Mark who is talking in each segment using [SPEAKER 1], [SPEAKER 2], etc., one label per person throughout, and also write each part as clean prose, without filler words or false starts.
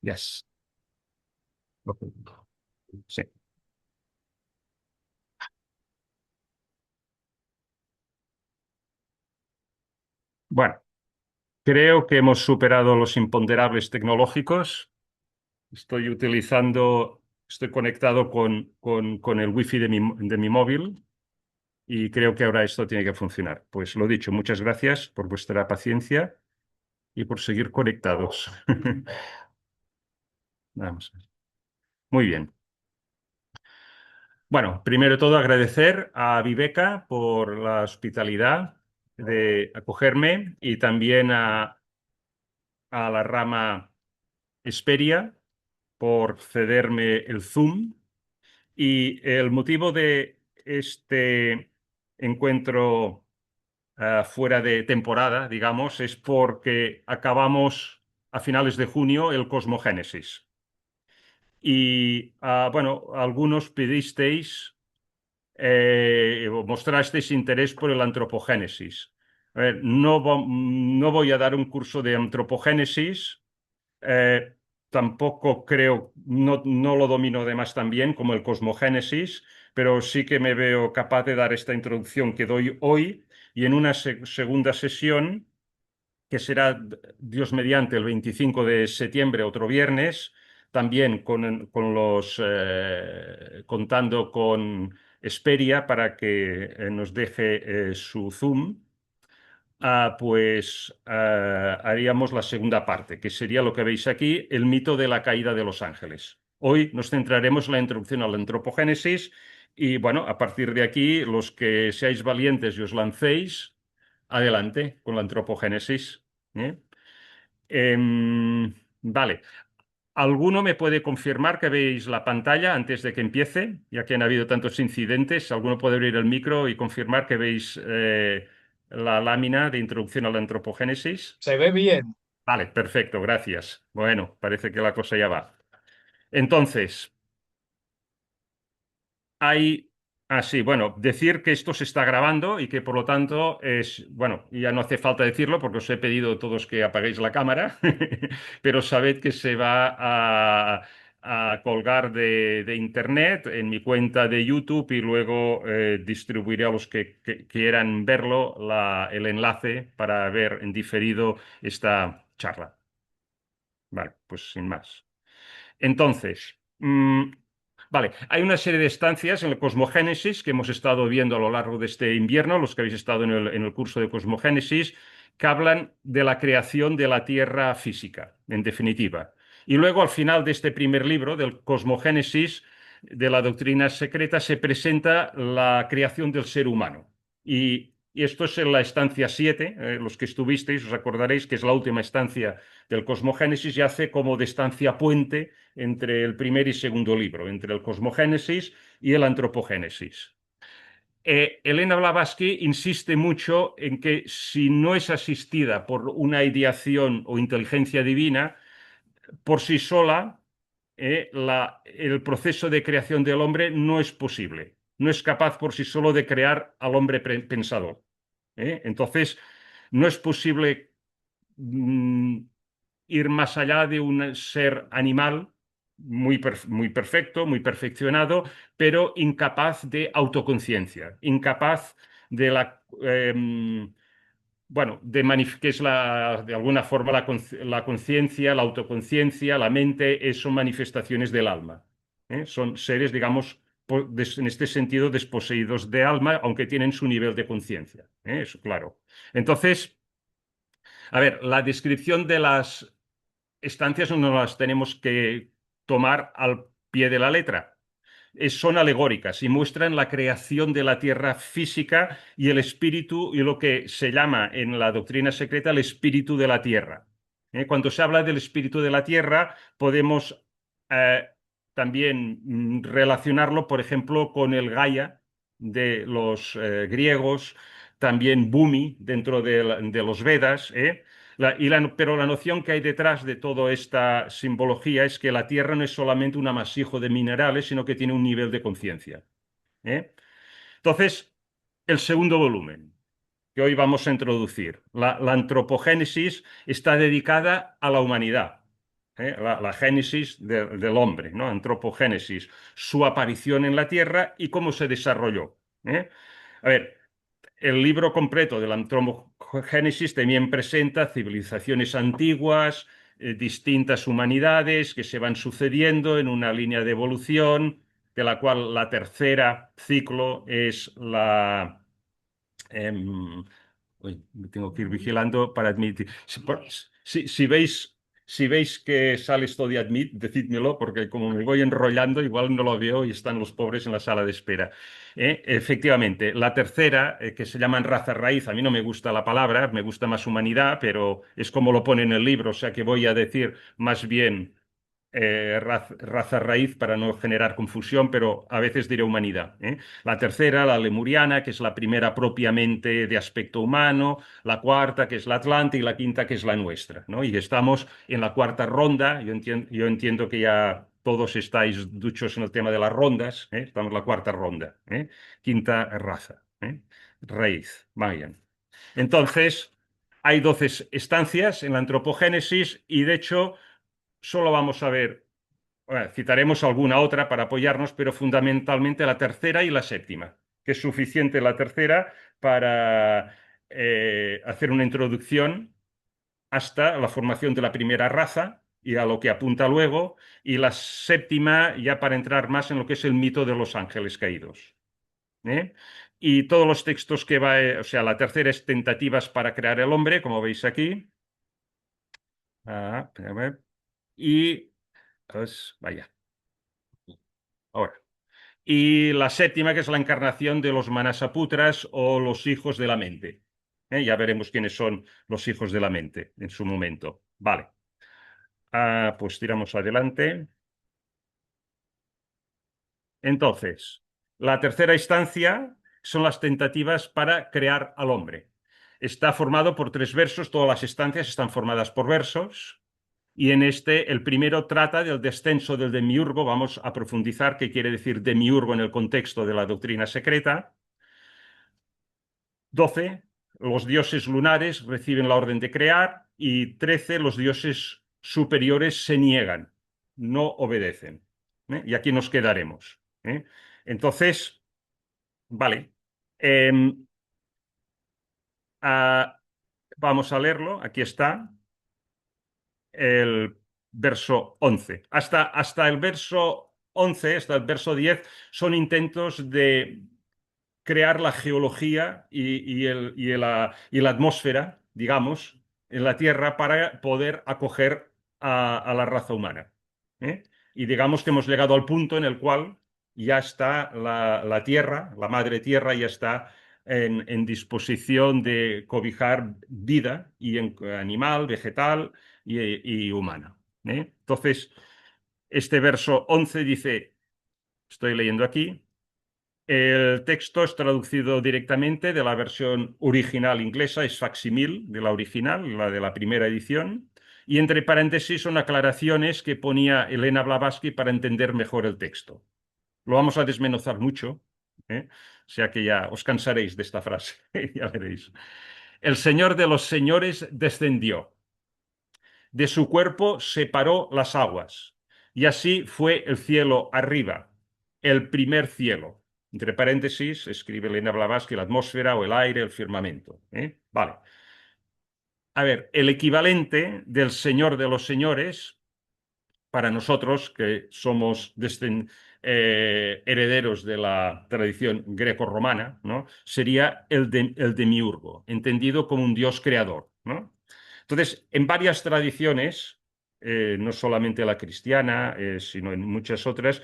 [SPEAKER 1] Yes. Ok. Sí. Bueno, creo que hemos superado los imponderables tecnológicos. Estoy conectado con el wifi de mi móvil y creo que ahora esto tiene que funcionar. Pues lo dicho, muchas gracias por vuestra paciencia y por seguir conectados. Vamos. Muy bien. Bueno, primero de todo agradecer a Viveca por la hospitalidad de acogerme y también a la rama Esperia por cederme el Zoom. Y el motivo de este encuentro fuera de temporada, digamos, es porque acabamos a finales de junio el Cosmogénesis. Y bueno, algunos pedisteis mostrasteis interés por el antropogénesis. A ver, no voy a dar un curso de antropogénesis, eh, tampoco creo, no lo domino además tan bien como el cosmogénesis, pero sí que me veo capaz de dar esta introducción que doy hoy y en una segunda sesión que será Dios mediante el 25 de septiembre, otro viernes, también contando con Esperia para que nos deje su Zoom. Pues haríamos la segunda parte, que sería lo que veis aquí, el mito de la caída de los ángeles. Hoy nos centraremos en la introducción a la antropogénesis y bueno, a partir de aquí, los que seáis valientes y os lancéis, adelante con la antropogénesis. ¿Eh? Vale. ¿Alguno me puede confirmar que veis la pantalla antes de que empiece? Ya que han habido tantos incidentes, ¿alguno puede abrir el micro y confirmar que veis la lámina de introducción a la antropogénesis?
[SPEAKER 2] Se ve bien.
[SPEAKER 1] Vale, perfecto, gracias. Bueno, parece que la cosa ya va. Entonces, hay, sí, bueno, decir que esto se está grabando y que por lo tanto bueno, ya no hace falta decirlo porque os he pedido a todos que apaguéis la cámara, pero sabed que se va a colgar de internet en mi cuenta de YouTube y luego distribuiré a los que quieran verlo el enlace para ver en diferido esta charla. Vale, pues sin más. Entonces, vale, hay una serie de estancias en el Cosmogénesis que hemos estado viendo a lo largo de este invierno, los que habéis estado en el curso de Cosmogénesis, que hablan de la creación de la Tierra física, en definitiva. Y luego, al final de este primer libro, del Cosmogénesis, de la doctrina secreta, se presenta la creación del ser humano. Y esto es en la estancia 7, los que estuvisteis os acordaréis que es la última estancia del Cosmogénesis y hace como de estancia puente entre el primer y segundo libro, entre el Cosmogénesis y el Antropogénesis. Elena Blavatsky insiste mucho en que si no es asistida por una ideación o inteligencia divina, por sí sola, el proceso de creación del hombre no es posible. No es capaz por sí solo de crear al hombre pensador. Entonces, no es posible mm, ir más allá de un ser animal muy perfecto, muy perfeccionado, pero incapaz de autoconciencia, incapaz de bueno, que es de alguna forma la conciencia, la autoconciencia, la mente, son manifestaciones del alma. Son seres, digamos, en este sentido, desposeídos de alma, aunque tienen su nivel de conciencia. Eso, claro. Entonces, a ver, la descripción de las estancias no las tenemos que tomar al pie de la letra. Son alegóricas y muestran la creación de la tierra física y el espíritu y lo que se llama en la doctrina secreta el espíritu de la tierra. Cuando se habla del espíritu de la tierra, podemos eh, también relacionarlo, por ejemplo, con el Gaia de los griegos, también Bumi dentro de los Vedas, pero la noción que hay detrás de toda esta simbología es que la Tierra no es solamente un amasijo de minerales, sino que tiene un nivel de conciencia. ¿eh? Entonces, el segundo volumen que hoy vamos a introducir, la antropogénesis, está dedicada a la humanidad. la génesis del hombre, ¿no? Antropogénesis, su aparición en la Tierra y cómo se desarrolló. ¿Eh? A ver, el libro completo del Antropogénesis también presenta civilizaciones antiguas, distintas humanidades que se van sucediendo en una línea de evolución, de la cual la tercera ciclo es la... em, uy, me tengo que ir vigilando para admitir. Si veis que sale esto de admit, decídmelo, porque como me voy enrollando, igual no lo veo y están los pobres en la sala de espera. Efectivamente, la tercera, que se llaman raza raíz, a mí no me gusta la palabra, me gusta más humanidad, pero es como lo pone en el libro, o sea que voy a decir más bien raza raíz para no generar confusión, pero a veces diré humanidad. La tercera, la lemuriana, que es la primera propiamente de aspecto humano, la cuarta, que es la atlante, y la quinta, que es la nuestra, ¿no? Y estamos en la cuarta ronda. Yo entiendo que ya todos estáis duchos en el tema de las rondas. Estamos en la cuarta ronda. Quinta raza. Raíz. Muy bien. Entonces, hay 12 estancias en la antropogénesis y de hecho solo vamos a ver, bueno, citaremos alguna otra para apoyarnos, pero fundamentalmente la tercera y la séptima, que es suficiente la tercera para hacer una introducción hasta la formación de la primera raza y a lo que apunta luego, y la séptima ya para entrar más en lo que es el mito de los ángeles caídos. ¿eh? Y todos los textos que va, o sea, la tercera es tentativas para crear el hombre, como veis aquí. A ver. Y, pues, vaya, ahora. Y la séptima, que es la encarnación de los Manasaputras o los hijos de la mente. Ya veremos quiénes son los hijos de la mente en su momento. Vale. Pues tiramos adelante. Entonces, la tercera instancia son las tentativas para crear al hombre. Está formado por 3 versos, todas las estancias están formadas por versos. Y en este, el primero trata del descenso del demiurgo. Vamos a profundizar qué quiere decir demiurgo en el contexto de la doctrina secreta. 12, los dioses lunares reciben la orden de crear y 13, los dioses superiores se niegan, no obedecen. Y aquí nos quedaremos. Entonces, vale. Em, ah, vamos a leerlo. Aquí está el verso 11. Hasta el verso 11, hasta el verso 10, son intentos de crear la geología y la atmósfera, digamos, en la Tierra para poder acoger a la raza humana. ¿eh? Y digamos que hemos llegado al punto en el cual ya está la Tierra, la madre Tierra, ya está en disposición de cobijar vida y animal, vegetal y humana. Entonces, este verso 11 dice, estoy leyendo aquí, el texto es traducido directamente de la versión original inglesa, es facsímil de la original, la de la primera edición, y entre paréntesis son aclaraciones que ponía Elena Blavatsky para entender mejor el texto. Lo vamos a desmenuzar mucho, o sea que ya os cansaréis de esta frase, ya veréis. El Señor de los señores descendió, de su cuerpo separó las aguas, y así fue el cielo arriba, el primer cielo. Entre paréntesis, escribe Elena Blavatsky, la atmósfera o el aire, el firmamento. Vale. A ver, el equivalente del Señor de los señores, para nosotros que somos herederos de la tradición greco-romana, ¿no? Sería el demiurgo, entendido como un dios creador, ¿no? Entonces, en varias tradiciones, no solamente la cristiana, sino en muchas otras,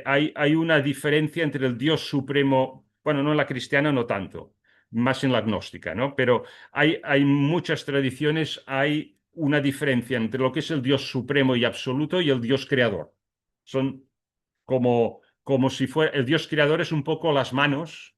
[SPEAKER 1] hay una diferencia entre el Dios supremo, bueno, no en la cristiana no tanto, más en la gnóstica, ¿no? Pero hay muchas tradiciones, hay una diferencia entre lo que es el Dios supremo y absoluto y el Dios creador. Son como si fuera, el Dios creador es un poco las manos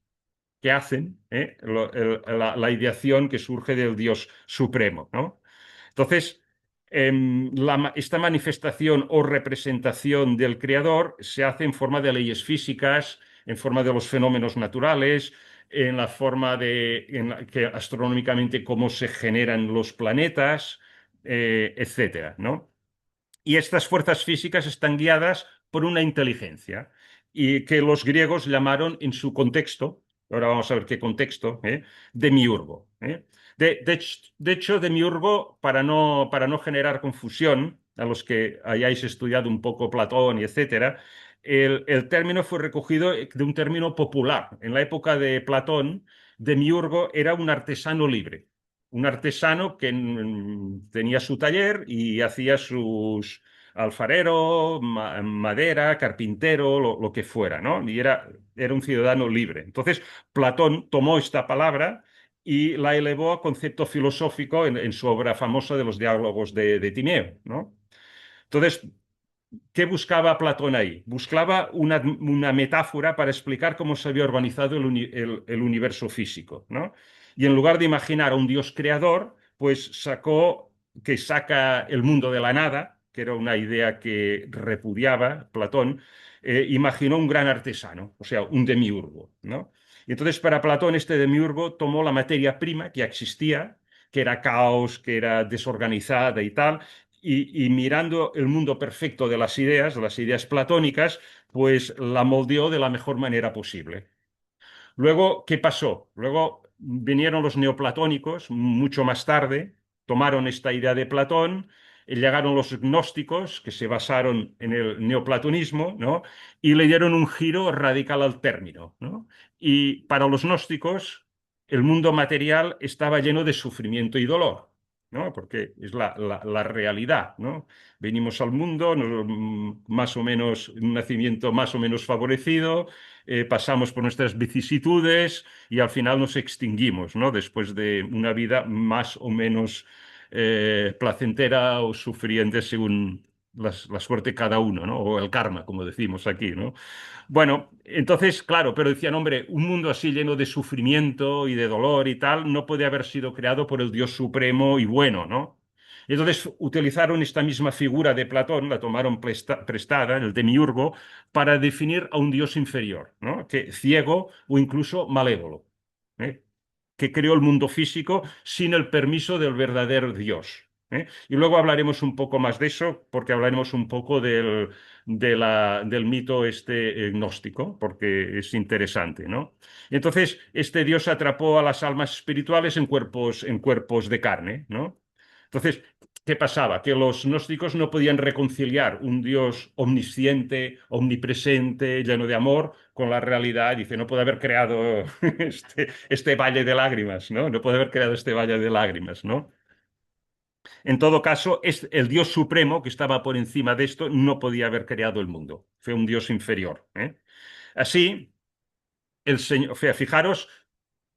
[SPEAKER 1] que hacen la ideación que surge del Dios supremo, ¿no? Entonces, esta manifestación o representación del creador se hace en forma de leyes físicas, en forma de los fenómenos naturales, en la forma que astronómicamente cómo se generan los planetas, etcétera, ¿no? y estas fuerzas físicas están guiadas por una inteligencia y que los griegos llamaron en su contexto, ahora vamos a ver qué contexto, demiurgo. De hecho, demiurgo, para no generar confusión, a los que hayáis estudiado un poco Platón y etcétera, el término fue recogido de un término popular. En la época de Platón, demiurgo era un artesano libre, un artesano que tenía su taller y hacía sus alfarero, madera, carpintero, lo que fuera, ¿no? Y era un ciudadano libre. Entonces, Platón tomó esta palabra y la elevó a concepto filosófico en su obra famosa de los diálogos de Timeo, ¿no? Entonces, ¿qué buscaba Platón ahí? Buscaba una metáfora para explicar cómo se había organizado el universo físico, ¿no? Y en lugar de imaginar a un Dios creador, pues saca el mundo de la nada, que era una idea que repudiaba Platón, imaginó un gran artesano, o sea, un demiurgo, ¿no? Y entonces para Platón este demiurgo tomó la materia prima que ya existía, que era caos, que era desorganizada y tal, y mirando el mundo perfecto de las ideas platónicas, pues la moldeó de la mejor manera posible. Luego, ¿qué pasó? Luego vinieron los neoplatónicos, mucho más tarde, tomaron esta idea de Platón, llegaron los gnósticos, que se basaron en el neoplatonismo, ¿no? Y le dieron un giro radical al término, ¿no? Y para los gnósticos, el mundo material estaba lleno de sufrimiento y dolor, ¿no? Porque es la realidad, ¿no? Venimos al mundo, más o menos, un nacimiento más o menos favorecido, pasamos por nuestras vicisitudes y al final nos extinguimos, ¿no? Después de una vida más o menos placentera o sufriente según la suerte de cada uno, ¿no? O el karma, como decimos aquí, ¿no? Bueno, entonces, claro, pero decían, hombre, un mundo así lleno de sufrimiento y de dolor y tal, no puede haber sido creado por el Dios supremo y bueno, ¿no? Y entonces utilizaron esta misma figura de Platón, la tomaron prestada, el demiurgo, para definir a un Dios inferior, ¿no? Que ciego o incluso malévolo, ¿eh? Que creó el mundo físico sin el permiso del verdadero Dios. Y luego hablaremos un poco más de eso, porque hablaremos un poco del mito este gnóstico, porque es interesante, ¿no? Entonces, este Dios atrapó a las almas espirituales en cuerpos de carne, ¿no? Entonces, ¿qué pasaba? Que los gnósticos no podían reconciliar un Dios omnisciente, omnipresente, lleno de amor, con la realidad. Dice, no puede haber creado este valle de lágrimas, ¿no? No puede haber creado este valle de lágrimas, ¿no? En todo caso, el Dios supremo que estaba por encima de esto no podía haber creado el mundo. Fue un Dios inferior, ¿eh? Así, el Señor, o sea, fijaros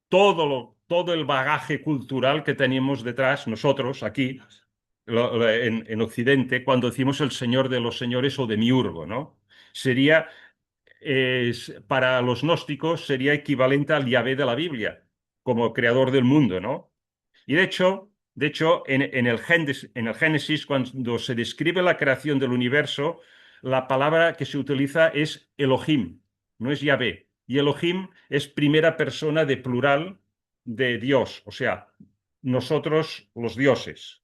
[SPEAKER 1] todo el bagaje cultural que teníamos detrás nosotros aquí en Occidente cuando decimos el Señor de los Señores o Demiurgo, ¿no? Sería, para los gnósticos, sería equivalente al Yahvé de la Biblia, como creador del mundo, ¿no? Y de hecho en el Génesis, cuando se describe la creación del universo, la palabra que se utiliza es Elohim, no es Yahvé. Y Elohim es primera persona de plural de Dios, o sea, nosotros los dioses,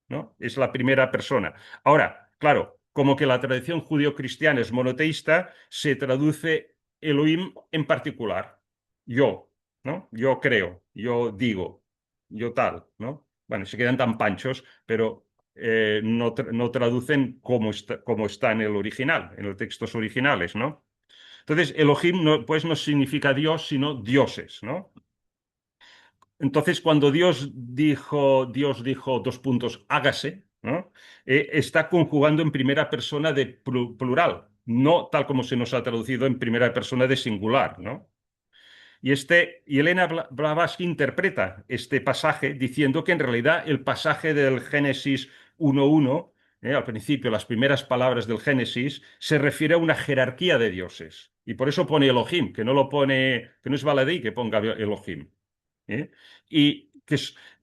[SPEAKER 1] ¿no? Es la primera persona. Ahora, claro, como que la tradición judío-cristiana es monoteísta, se traduce Elohim en particular. Yo, ¿no? Yo creo, yo digo, yo tal, ¿no? Bueno, se quedan tan panchos, pero no traducen como está en el original, en los textos originales, ¿no? Entonces, Elohim no, pues no significa Dios, sino dioses, ¿no? Entonces, cuando Dios dijo dos puntos, hágase, ¿no? Está conjugando en primera persona de plural, no tal como se nos ha traducido en primera persona de singular, ¿no? Y Elena Blavatsky interpreta este pasaje diciendo que en realidad el pasaje del Génesis 1:1, al principio, las primeras palabras del Génesis, se refiere a una jerarquía de dioses. Y por eso pone Elohim, que no es baladí que ponga Elohim. ¿eh? Y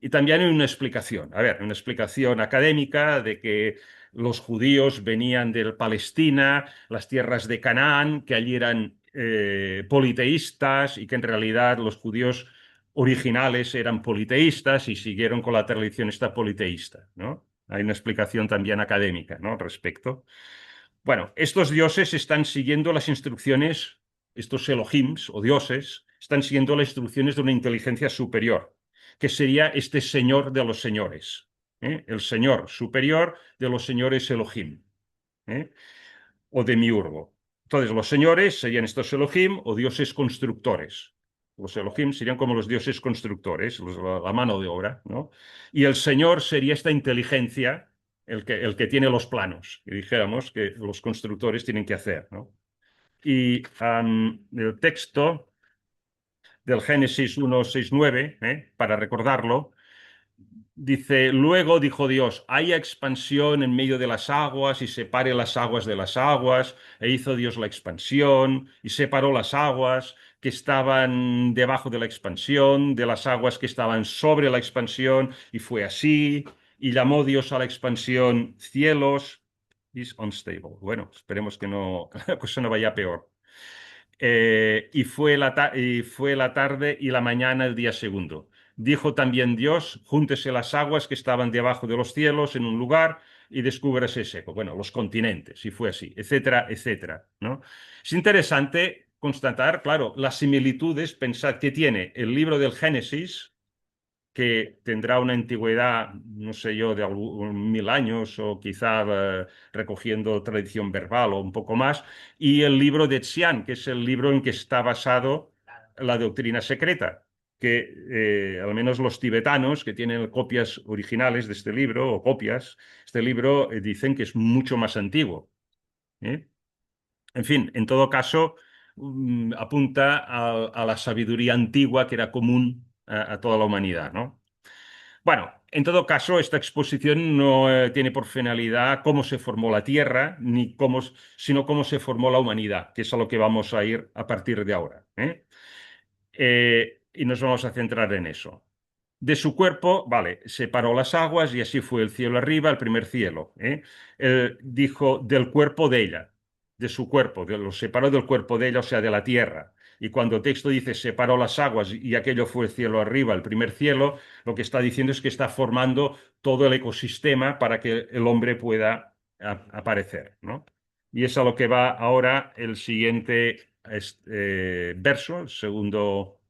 [SPEAKER 1] también hay una explicación, a ver, una explicación académica de que los judíos venían de Palestina, las tierras de Canaán, que allí eran politeístas y que en realidad los judíos originales eran politeístas y siguieron con la tradición esta politeísta, ¿no? Hay una explicación también académica, ¿no? Al respecto. Bueno, estos dioses están siguiendo las instrucciones, estos Elohims o dioses, están siguiendo las instrucciones de una inteligencia superior, que sería este señor de los señores, ¿eh? El señor superior de los señores Elohim, ¿eh? O demiurgo. Entonces, los señores serían estos Elohim o dioses constructores. Los Elohim serían como los dioses constructores, la mano de obra, ¿no? Y el señor sería esta inteligencia, el que tiene los planos, que dijéramos que los constructores tienen que hacer, ¿no? Y el texto del Génesis 1:6-9, para recordarlo, dice, luego dijo Dios, haya expansión en medio de las aguas y separe las aguas de las aguas, e hizo Dios la expansión y separó las aguas que estaban debajo de la expansión, de las aguas que estaban sobre la expansión, y fue así, y llamó Dios a la expansión cielos. Is unstable. Bueno, esperemos que no, la cosa no vaya peor. Y fue la tarde y la mañana el día segundo. Dijo también Dios, júntese las aguas que estaban debajo de los cielos en un lugar y descúbrase seco. Bueno, los continentes, y fue así, etcétera, etcétera, ¿no? Es interesante constatar, claro, las similitudes, pensad que tiene el libro del Génesis, que tendrá una antigüedad, no sé yo, de 1000 años o quizá recogiendo tradición verbal o un poco más, y el libro de Xian, que es el libro en que está basado la doctrina secreta, que al menos los tibetanos que tienen copias originales de este libro o copias, este libro dicen que es mucho más antiguo. ¿Eh? En fin, en todo caso, apunta a la sabiduría antigua que era común a toda la humanidad, ¿no? Bueno, en todo caso, esta exposición no tiene por finalidad cómo se formó la Tierra, ni sino cómo se formó la humanidad, que es a lo que vamos a ir a partir de ahora, ¿eh? Y nos vamos a centrar en eso. De su cuerpo, vale, separó las aguas y así fue el cielo arriba, el primer cielo, ¿eh? Dijo del cuerpo de ella, de su cuerpo, lo separó del cuerpo de ella, o sea, de la tierra. Y cuando el texto dice separó las aguas y aquello fue el cielo arriba, el primer cielo, lo que está diciendo es que está formando todo el ecosistema para que el hombre pueda aparecer, ¿no? Y es a lo que va ahora el siguiente verso, el segundo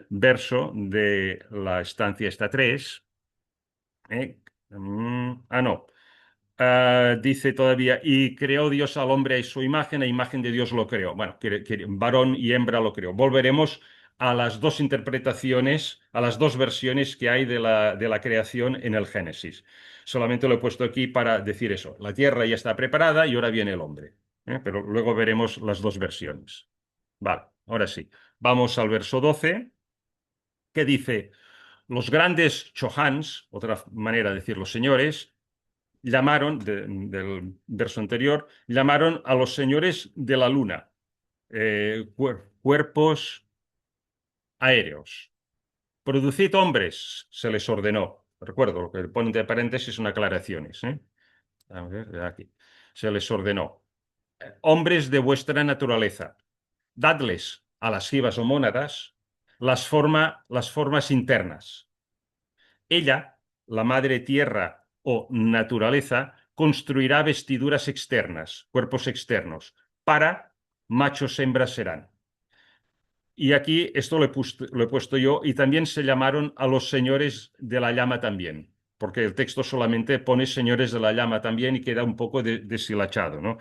[SPEAKER 1] verso de la estancia esta 3. ¿Eh? No. Dice todavía, y creó Dios al hombre a su imagen, a imagen de Dios lo creó. Bueno, varón y hembra lo creó. Volveremos a las dos interpretaciones, a las dos versiones que hay de la creación en el Génesis. Solamente lo he puesto aquí para decir eso. La tierra ya está preparada y ahora viene el hombre. Pero luego veremos las dos versiones. Vale, ahora sí. Vamos al verso 12, que dice, los grandes Chohans, otra manera de decir los señores, llamaron, del verso anterior, llamaron a los señores de la luna, cuerpos aéreos. Producid hombres, se les ordenó. Recuerdo, lo que pone entre paréntesis son aclaraciones. A ver, aquí. Se les ordenó. Hombres de vuestra naturaleza, dadles a las jivas o mónadas las formas internas. Ella, la madre tierra o naturaleza, construirá vestiduras externas, cuerpos externos, para machos hembras serán. Y aquí esto lo he puesto yo, y también se llamaron a los señores de la llama también, porque el texto solamente pone señores de la llama también y queda un poco deshilachado, ¿no?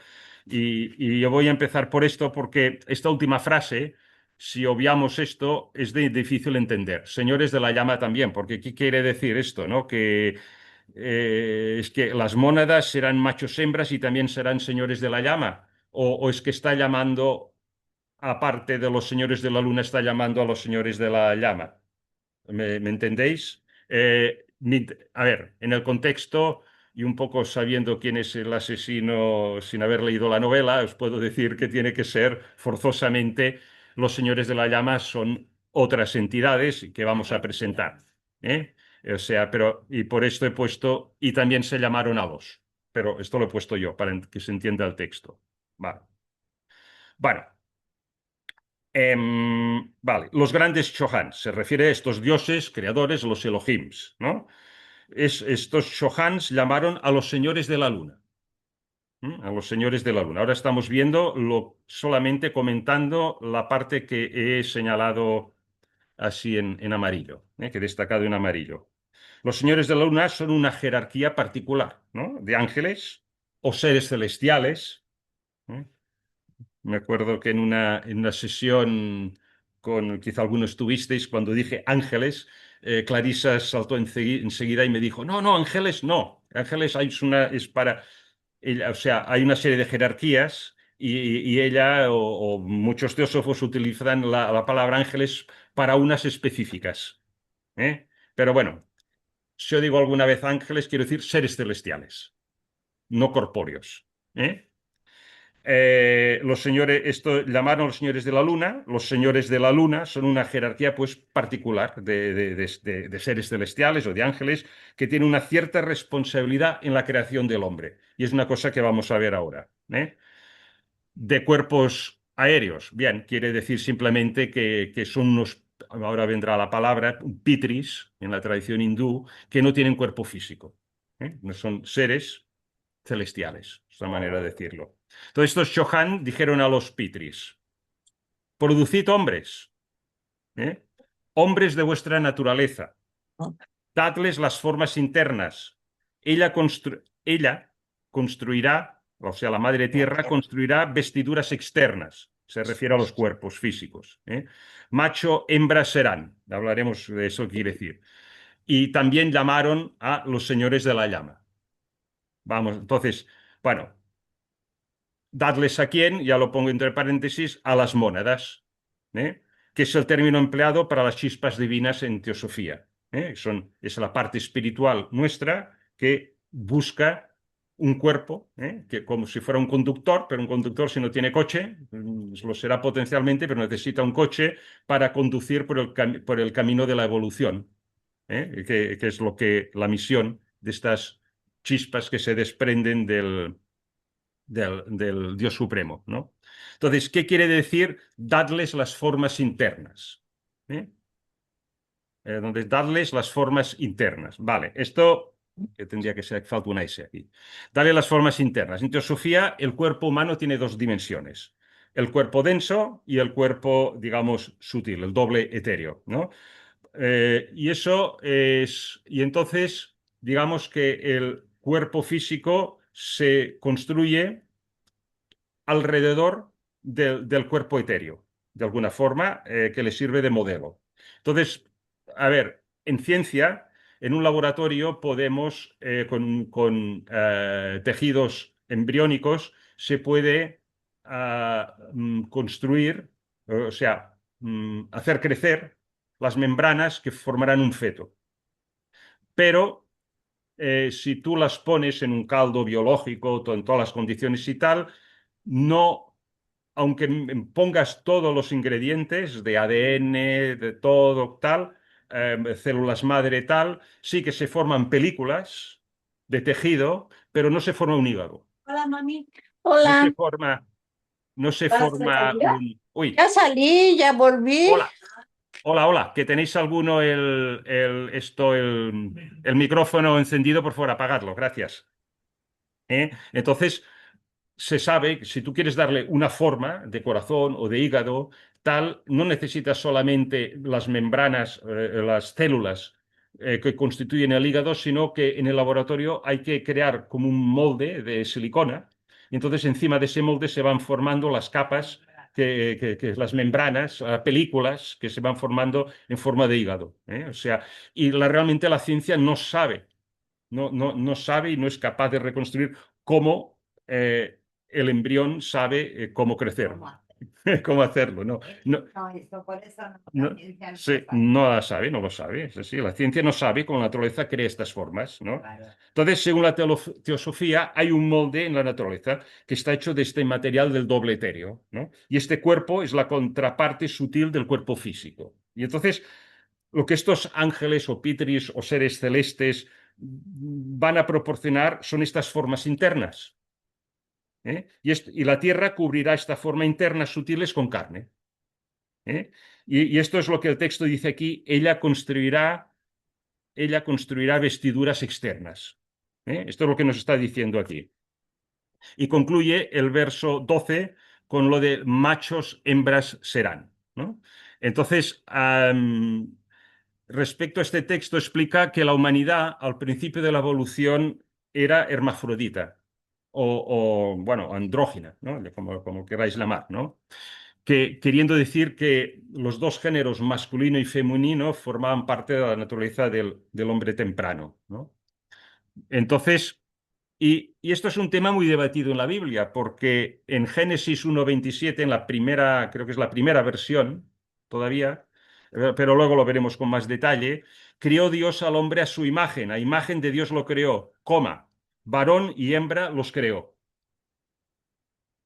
[SPEAKER 1] Y yo voy a empezar por esto porque esta última frase, si obviamos esto, es difícil entender. Señores de la llama también, porque ¿qué quiere decir esto, no? Que es que las mónadas serán machos hembras y también serán señores de la llama, o es que está llamando aparte de los señores de la luna, está llamando a los señores de la llama. ¿Me entendéis? A ver, en el contexto y un poco sabiendo quién es el asesino sin haber leído la novela, os puedo decir que tiene que ser forzosamente los señores de la llama son otras entidades que vamos a presentar. ¿Eh? O sea, y por esto he puesto, y también se llamaron a los, pero esto lo he puesto yo para que se entienda el texto. Vale. Bueno, vale, los grandes Chohans, se refiere a estos dioses creadores, los Elohims, ¿no? Estos Shohans llamaron a los señores de la luna. A los señores de la luna. Ahora estamos viendo solamente comentando la parte que he señalado así en amarillo, que he destacado en amarillo. Los señores de la luna son una jerarquía particular, ¿no? De ángeles o seres celestiales. ¿Eh? Me acuerdo que en una sesión con quizá algunos estuvisteis, cuando dije ángeles, Clarisa saltó enseguida y me dijo, no, no, ángeles no. Ángeles es para, o sea, hay una serie de jerarquías y ella o muchos teósofos utilizan la palabra ángeles para unas específicas. ¿Eh? Pero bueno, si yo digo alguna vez ángeles, quiero decir seres celestiales, no corpóreos. ¿Eh? Los señores, esto llamaron los señores de la luna. Los señores de la luna son una jerarquía pues particular de seres celestiales o de ángeles que tiene una cierta responsabilidad en la creación del hombre. Y es una cosa que vamos a ver ahora. De cuerpos aéreos. Bien, quiere decir simplemente que son unos, ahora vendrá la palabra, pitris, en la tradición hindú, que no tienen cuerpo físico. No son seres celestiales, es una manera de decirlo. Entonces estos Chohan dijeron a los pitris, producid hombres, ¿eh? Hombres de vuestra naturaleza, dadles las formas internas. Ella construirá, o sea, la madre tierra construirá vestiduras externas. Se refiere a los cuerpos físicos. Macho, hembra serán. Hablaremos de eso, quiere decir. Y también llamaron a los señores de la llama. Vamos, entonces, bueno, dadles a quién, ya lo pongo entre paréntesis, a las mónadas, que es el término empleado para las chispas divinas en teosofía. Es la parte espiritual nuestra que busca un cuerpo, que como si fuera un conductor, pero un conductor si no tiene coche, lo será potencialmente, pero necesita un coche para conducir por el camino de la evolución, que es lo que la misión de estas chispas que se desprenden del Dios Supremo, ¿no? Entonces, ¿qué quiere decir dadles las formas internas? ¿Eh? Donde darles las formas internas. Vale, esto que tendría que ser, falta una S aquí. Darle las formas internas. En teosofía, el cuerpo humano tiene dos dimensiones. El cuerpo denso y el cuerpo, digamos, sutil, el doble etéreo, ¿no? Y eso es. Y entonces, digamos que el cuerpo físico se construye alrededor del cuerpo etéreo, de alguna forma, que le sirve de modelo. Entonces, a ver, en ciencia, en un laboratorio podemos, con tejidos embriónicos, se puede construir, o sea, hacer crecer las membranas que formarán un feto. Pero si tú las pones en un caldo biológico, en todas las condiciones y tal, no, aunque pongas todos los ingredientes de ADN, de todo tal, células madre tal, sí que se forman películas de tejido, pero no se forma un hígado.
[SPEAKER 2] Hola, mami.
[SPEAKER 1] No se
[SPEAKER 2] Hola,
[SPEAKER 1] forma, no se
[SPEAKER 2] ¿vas a
[SPEAKER 1] forma
[SPEAKER 2] salir?
[SPEAKER 1] un... Uy,
[SPEAKER 2] Ya salí, ya volví.
[SPEAKER 1] hola, hola, hola, que tenéis alguno el micrófono encendido, por favor, apagadlo, gracias. Entonces, se sabe que si tú quieres darle una forma de corazón o de hígado, tal, no necesitas solamente las membranas, las células que constituyen el hígado, sino que en el laboratorio hay que crear como un molde de silicona. Y entonces encima de ese molde se van formando las capas, que las membranas, películas que se van formando en forma de hígado. O sea, y realmente la ciencia no sabe, no sabe y no es capaz de reconstruir cómo el embrión sabe cómo crecer, cómo hacerlo. No, no,
[SPEAKER 2] No, esto por eso no, la
[SPEAKER 1] no,
[SPEAKER 2] ciencia no lo
[SPEAKER 1] sí,
[SPEAKER 2] sabe.
[SPEAKER 1] no la sabe, no lo sabe. Es así, la ciencia no sabe cómo la naturaleza crea estas formas, ¿no?
[SPEAKER 2] Claro.
[SPEAKER 1] Entonces, según la teosofía, hay un molde en la naturaleza que está hecho de este material del doble etéreo, ¿no? Y este cuerpo es la contraparte sutil del cuerpo físico. Y entonces, lo que estos ángeles o pitris o seres celestes van a proporcionar son estas formas internas. Y la tierra cubrirá esta forma interna sutiles con carne. ¿Eh? Y esto es lo que el texto dice aquí, ella construirá ella construirá vestiduras externas. Esto es lo que nos está diciendo aquí. Y concluye el verso 12 con lo de machos, hembras serán, ¿no? Entonces, respecto a este texto, explica que la humanidad al principio de la evolución era hermafrodita bueno, andrógina, ¿no? Como queráis llamar, ¿no? Que, queriendo decir que los dos géneros masculino y femenino formaban parte de la naturaleza del hombre temprano, ¿no? Entonces, y esto es un tema muy debatido en la Biblia, porque en Génesis 1:27, en la primera, creo que es la primera versión todavía, pero luego lo veremos con más detalle, crió Dios al hombre a imagen de Dios lo creó, coma, varón y hembra los creó.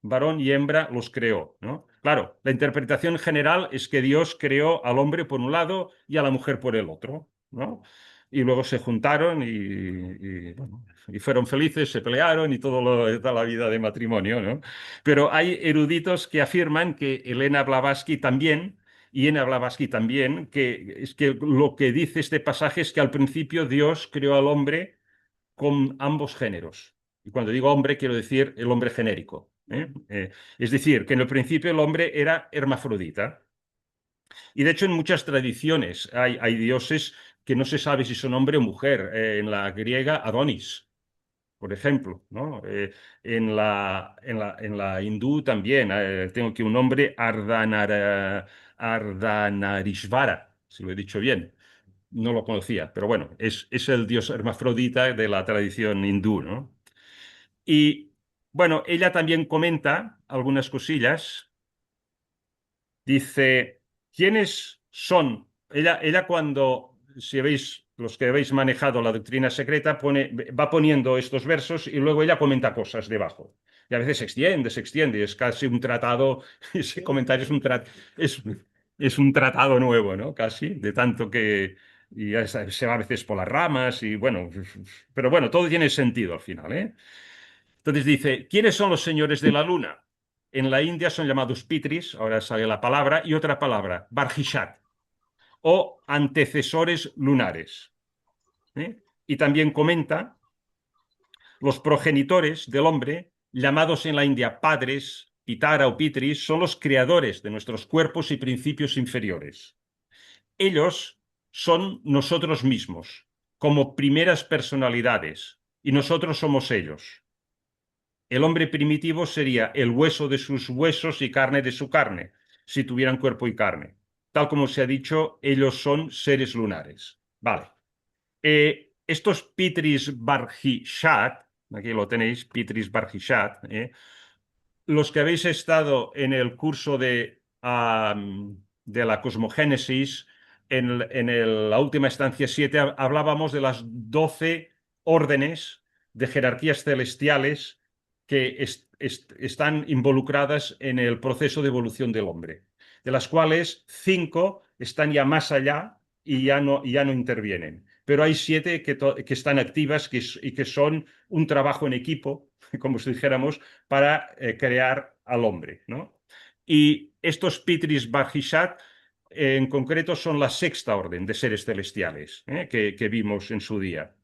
[SPEAKER 1] Varón y hembra los creó, ¿no? Claro, la interpretación general es que Dios creó al hombre por un lado y a la mujer por el otro, ¿no? Y luego se juntaron bueno, y fueron felices, se pelearon y toda la vida de matrimonio, ¿no? Pero hay eruditos que afirman que Elena Blavatsky también, y Elena Blavatsky también, que es que lo que dice este pasaje es que al principio Dios creó al hombre con ambos géneros. Y cuando digo hombre, quiero decir el hombre genérico. Es decir, que en el principio el hombre era hermafrodita. Y de hecho en muchas tradiciones hay dioses que no se sabe si son hombre o mujer. En la griega, Adonis, por ejemplo, ¿no? En la hindú también. Tengo aquí un nombre, Ardhanarishvara, si lo he dicho bien. No lo conocía, pero bueno, es el dios hermafrodita de la tradición hindú, ¿no? Y bueno, ella también comenta algunas cosillas. Dice, ¿quiénes son? Ella cuando, si veis, los que habéis manejado la doctrina secreta, va poniendo estos versos y luego ella comenta cosas debajo. Y a veces se extiende, es casi un tratado, ese comentario es, es un tratado nuevo, ¿no? Casi, de tanto que y ya se va a veces por las ramas y bueno, pero bueno, todo tiene sentido al final, ¿eh? Entonces dice, ¿quiénes son los señores de la luna? En la India son llamados Pitris, ahora sale la palabra, y otra palabra, Barhishat, o antecesores lunares. Y también comenta los progenitores del hombre, llamados en la India padres, Pitara o Pitris, son los creadores de nuestros cuerpos y principios inferiores. Ellos son nosotros mismos, como primeras personalidades, y nosotros somos ellos. El hombre primitivo sería el hueso de sus huesos y carne de su carne, si tuvieran cuerpo y carne. Tal como se ha dicho, ellos son seres lunares. Vale. Estos Pitris Barhishat, aquí lo tenéis, Pitris Barhishat, los que habéis estado en el curso de la cosmogénesis, la última estancia 7, hablábamos de las 12 órdenes de jerarquías celestiales que están involucradas en el proceso de evolución del hombre, de las cuales 5 están ya más allá y ya no intervienen. Pero hay 7 que están activas y que son un trabajo en equipo, como si dijéramos, para crear al hombre, ¿no? Y estos Pitris Barhishat en concreto son la sexta orden de seres celestiales que vimos en su día.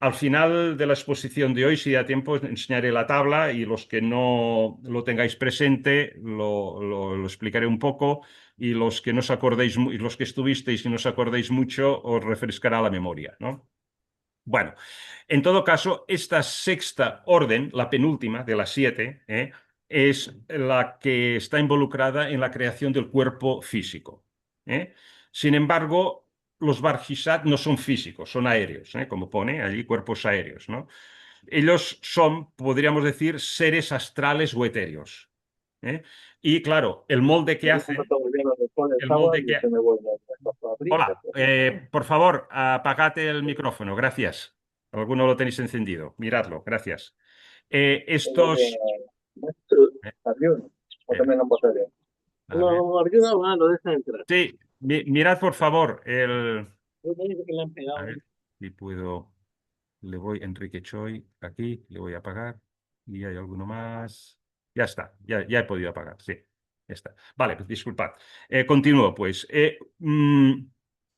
[SPEAKER 1] Al final de la exposición de hoy, si da tiempo, enseñaré la tabla y los que no lo tengáis presente lo explicaré un poco y los que no os acordéis, y los que estuvisteis y no os acordéis mucho, os refrescará la memoria, ¿no? Bueno, en todo caso, esta sexta orden, la penúltima de las 7, es la que está involucrada en la creación del cuerpo físico. Sin embargo, los Barjisat no son físicos, son aéreos, como pone allí, cuerpos aéreos, ¿no? Ellos son, podríamos decir, seres astrales o etéreos. ¿eh? Y claro, el molde que hacen, el molde que, Hola, por favor, apagate el micrófono, gracias. Alguno lo tenéis encendido, miradlo, gracias. Estos... eh, espera, a ver. Sí, mirad por favor A ver si puedo... Le voy Enrique Choi aquí, le voy a apagar. Y hay alguno más. Ya está, ya he podido apagar, sí, ya está. Vale, pues disculpad. Continúo, pues.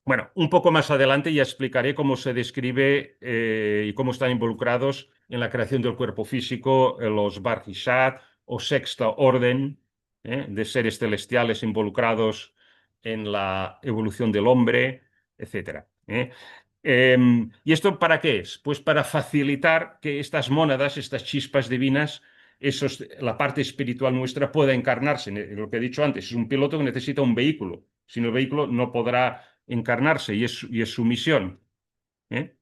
[SPEAKER 1] Bueno, un poco más adelante ya explicaré cómo se describe y cómo están involucrados en la creación del cuerpo físico los Barjisat o sexta orden de seres celestiales involucrados en la evolución del hombre, etcétera. ¿Y esto para qué es? Pues para facilitar que estas mónadas, estas chispas divinas, la parte espiritual nuestra pueda encarnarse. Lo que he dicho antes, es un piloto que necesita un vehículo. Sin el vehículo no podrá encarnarse y es su misión. ¿eh?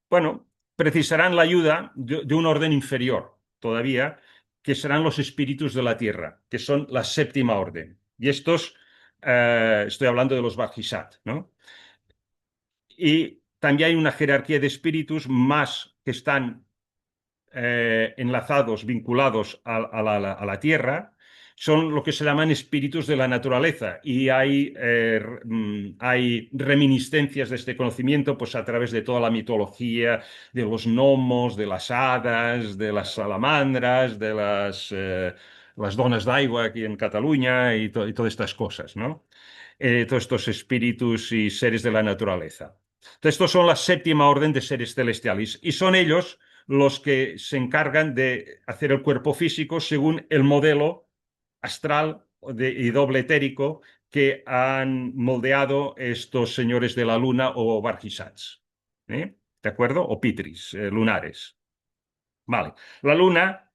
[SPEAKER 1] Bueno, precisarán la ayuda de un orden inferior todavía, que serán los espíritus de la tierra, que son la séptima orden. Y estos, estoy hablando de los Bajisat, ¿no? Y también hay una jerarquía de espíritus más que están enlazados, vinculados a la tierra, son lo que se llaman espíritus de la naturaleza y hay reminiscencias de este conocimiento pues, a través de toda la mitología de los gnomos, de las hadas, de las salamandras, de las donas d'aigua aquí en Cataluña y todas estas cosas, ¿no? Todos estos espíritus y seres de la naturaleza. Entonces, estos son la séptima orden de seres celestiales y son ellos los que se encargan de hacer el cuerpo físico según el modelo astral y doble etérico que han moldeado estos señores de la luna o Barjisats. ¿De acuerdo? O Pitris, lunares. Vale. La luna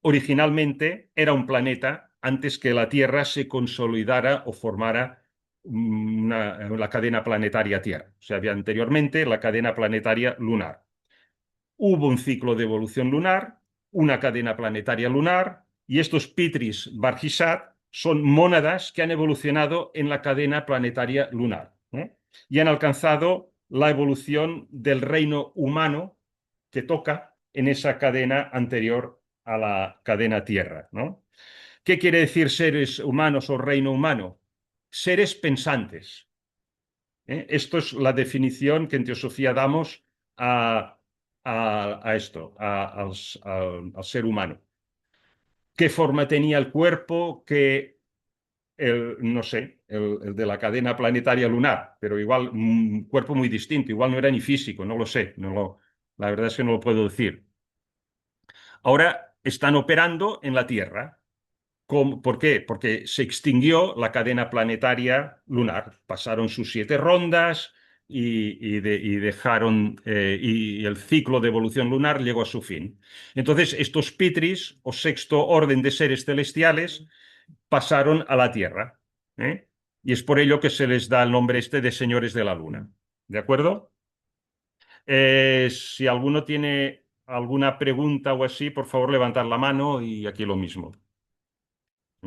[SPEAKER 1] originalmente era un planeta antes que la Tierra se consolidara o formara la cadena planetaria Tierra. O sea, había anteriormente la cadena planetaria lunar. Hubo un ciclo de evolución lunar, una cadena planetaria lunar, y estos Pitris Barjisat son mónadas que han evolucionado en la cadena planetaria lunar, y han alcanzado la evolución del reino humano que toca en esa cadena anterior a la cadena Tierra, ¿no? ¿Qué quiere decir seres humanos o reino humano? Seres pensantes. Esto es la definición que en teosofía damos a esto, al ser humano. ¿Qué forma tenía el cuerpo? No sé, el de la cadena planetaria lunar, pero igual un cuerpo muy distinto, igual no era ni físico, no lo sé, la verdad es que no lo puedo decir. Ahora están operando en la Tierra. ¿Por qué? Porque se extinguió la cadena planetaria lunar. Pasaron sus 7 rondas y dejaron, y el ciclo de evolución lunar llegó a su fin. Entonces, estos Pitris, o sexto orden de seres celestiales, pasaron a la Tierra. Y es por ello que se les da el nombre este de señores de la luna. ¿De acuerdo? Si alguno tiene alguna pregunta o así, por favor, levantar la mano y aquí lo mismo.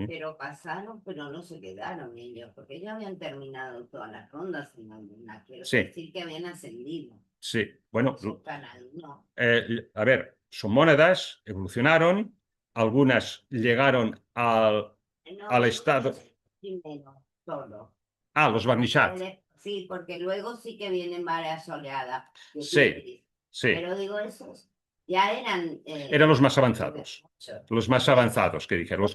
[SPEAKER 2] Pero pasaron, pero no se quedaron ellos, porque ya habían terminado todas las rondas en alguna. Quiero
[SPEAKER 1] Sí,
[SPEAKER 2] decir que habían ascendido.
[SPEAKER 1] sí. Bueno,
[SPEAKER 2] Su canal, no.
[SPEAKER 1] a ver, son mónadas, evolucionaron, algunas llegaron al
[SPEAKER 2] No,
[SPEAKER 1] estado.
[SPEAKER 2] primero, solo.
[SPEAKER 1] Ah, los Barnichat.
[SPEAKER 2] Sí, porque luego sí que vienen varias oleadas de
[SPEAKER 1] Sí,
[SPEAKER 2] Pitris.
[SPEAKER 1] sí.
[SPEAKER 2] Pero digo, esos ya eran
[SPEAKER 1] Eran los más avanzados. Los más avanzados que dije.
[SPEAKER 2] los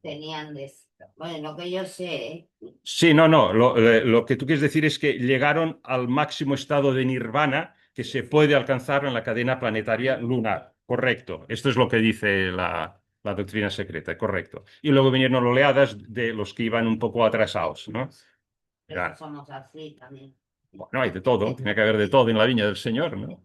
[SPEAKER 2] tenían de esto. Bueno, lo que yo sé,
[SPEAKER 1] Sí, no, no. Lo que tú quieres decir es que llegaron al máximo estado de nirvana que se puede alcanzar en la cadena planetaria lunar. Correcto. Esto es lo que dice la doctrina secreta, correcto. Y luego vinieron oleadas de los que iban un poco atrasados, ¿no?
[SPEAKER 2] pero
[SPEAKER 1] Ya.
[SPEAKER 2] somos así también.
[SPEAKER 1] Bueno, hay de todo, tiene que haber de todo en la viña del Señor, ¿no?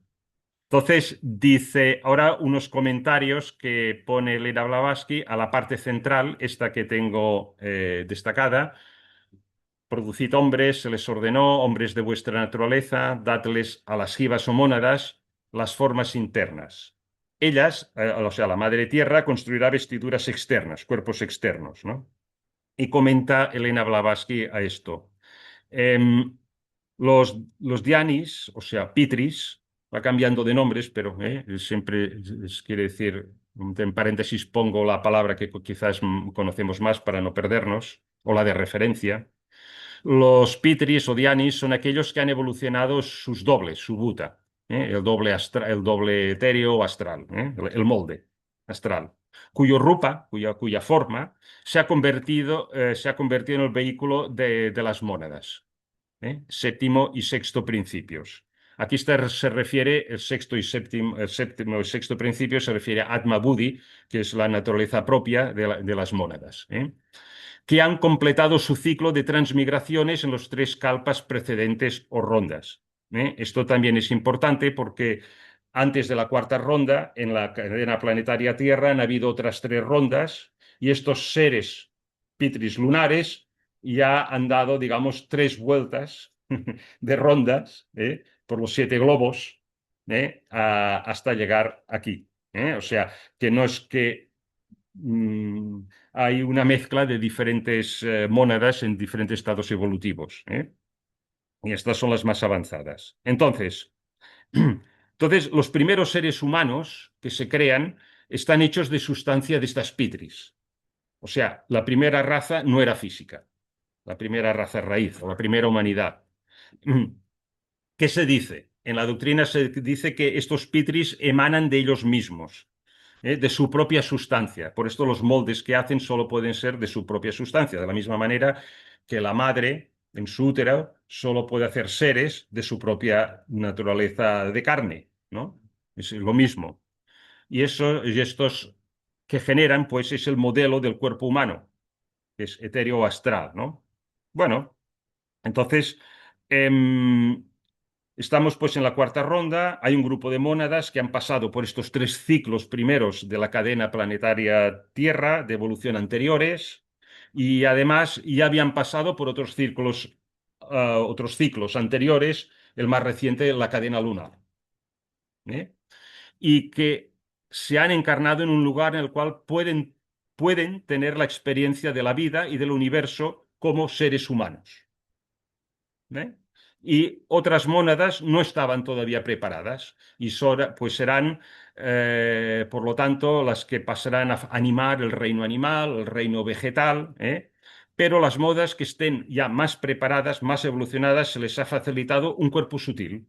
[SPEAKER 1] Entonces, dice ahora unos comentarios que pone Elena Blavatsky a la parte central, esta que tengo destacada. Producid hombres, se les ordenó, hombres de vuestra naturaleza, dadles a las jivas o mónadas las formas internas. Ellas, o sea, la madre tierra, construirá vestiduras externas, cuerpos externos, ¿no? Y comenta Elena Blavatsky a esto. Los Dianis, o sea, Pitris, va cambiando de nombres, pero siempre quiere decir, en paréntesis pongo la palabra que quizás conocemos más para no perdernos, o la de referencia. Los Pitris o Dianis son aquellos que han evolucionado sus dobles, su buta, el doble etéreo o astral, el molde astral. cuyo rupa, cuya forma, se ha convertido en el vehículo de las mónadas. Séptimo y sexto principios. Aquí se refiere el sexto y séptimo, el séptimo y sexto principio se refiere a Atma Buddhi, que es la naturaleza propia de las mónadas, que han completado su ciclo de transmigraciones en los tres kalpas precedentes o rondas. Esto también es importante porque antes de la cuarta ronda, en la cadena planetaria Tierra, han habido otras tres rondas y estos seres pitris lunares ya han dado, digamos, tres vueltas de rondas por los siete globos hasta llegar aquí. O sea, que no es que mm, hay una mezcla de diferentes mónadas en diferentes estados evolutivos. Y estas son las más avanzadas. Entonces, los primeros seres humanos que se crean están hechos de sustancia de estas pitris. O sea, la primera raza no era física, la primera raza raíz o la primera humanidad. ¿Qué se dice? En la doctrina se dice que estos pitris emanan de ellos mismos, de su propia sustancia. Por esto los moldes que hacen solo pueden ser de su propia sustancia, de la misma manera que la madre en su útero solo puede hacer seres de su propia naturaleza de carne, ¿no? Es lo mismo. Y estos que generan, pues, es el modelo del cuerpo humano, que es etéreo astral, ¿no? Bueno, entonces, em, estamos pues en la cuarta ronda. Hay un grupo de mónadas que han pasado por estos tres ciclos primeros de la cadena planetaria Tierra de evolución anteriores y además ya habían pasado por otros ciclos anteriores, el más reciente, la cadena lunar. ¿eh? Y que se han encarnado en un lugar en el cual pueden tener la experiencia de la vida y del universo como seres humanos. ¿eh? Y otras mónadas no estaban todavía preparadas y pues serán, por lo tanto, las que pasarán a animar el reino animal, el reino vegetal, pero las modas que estén ya más preparadas, más evolucionadas, se les ha facilitado un cuerpo sutil.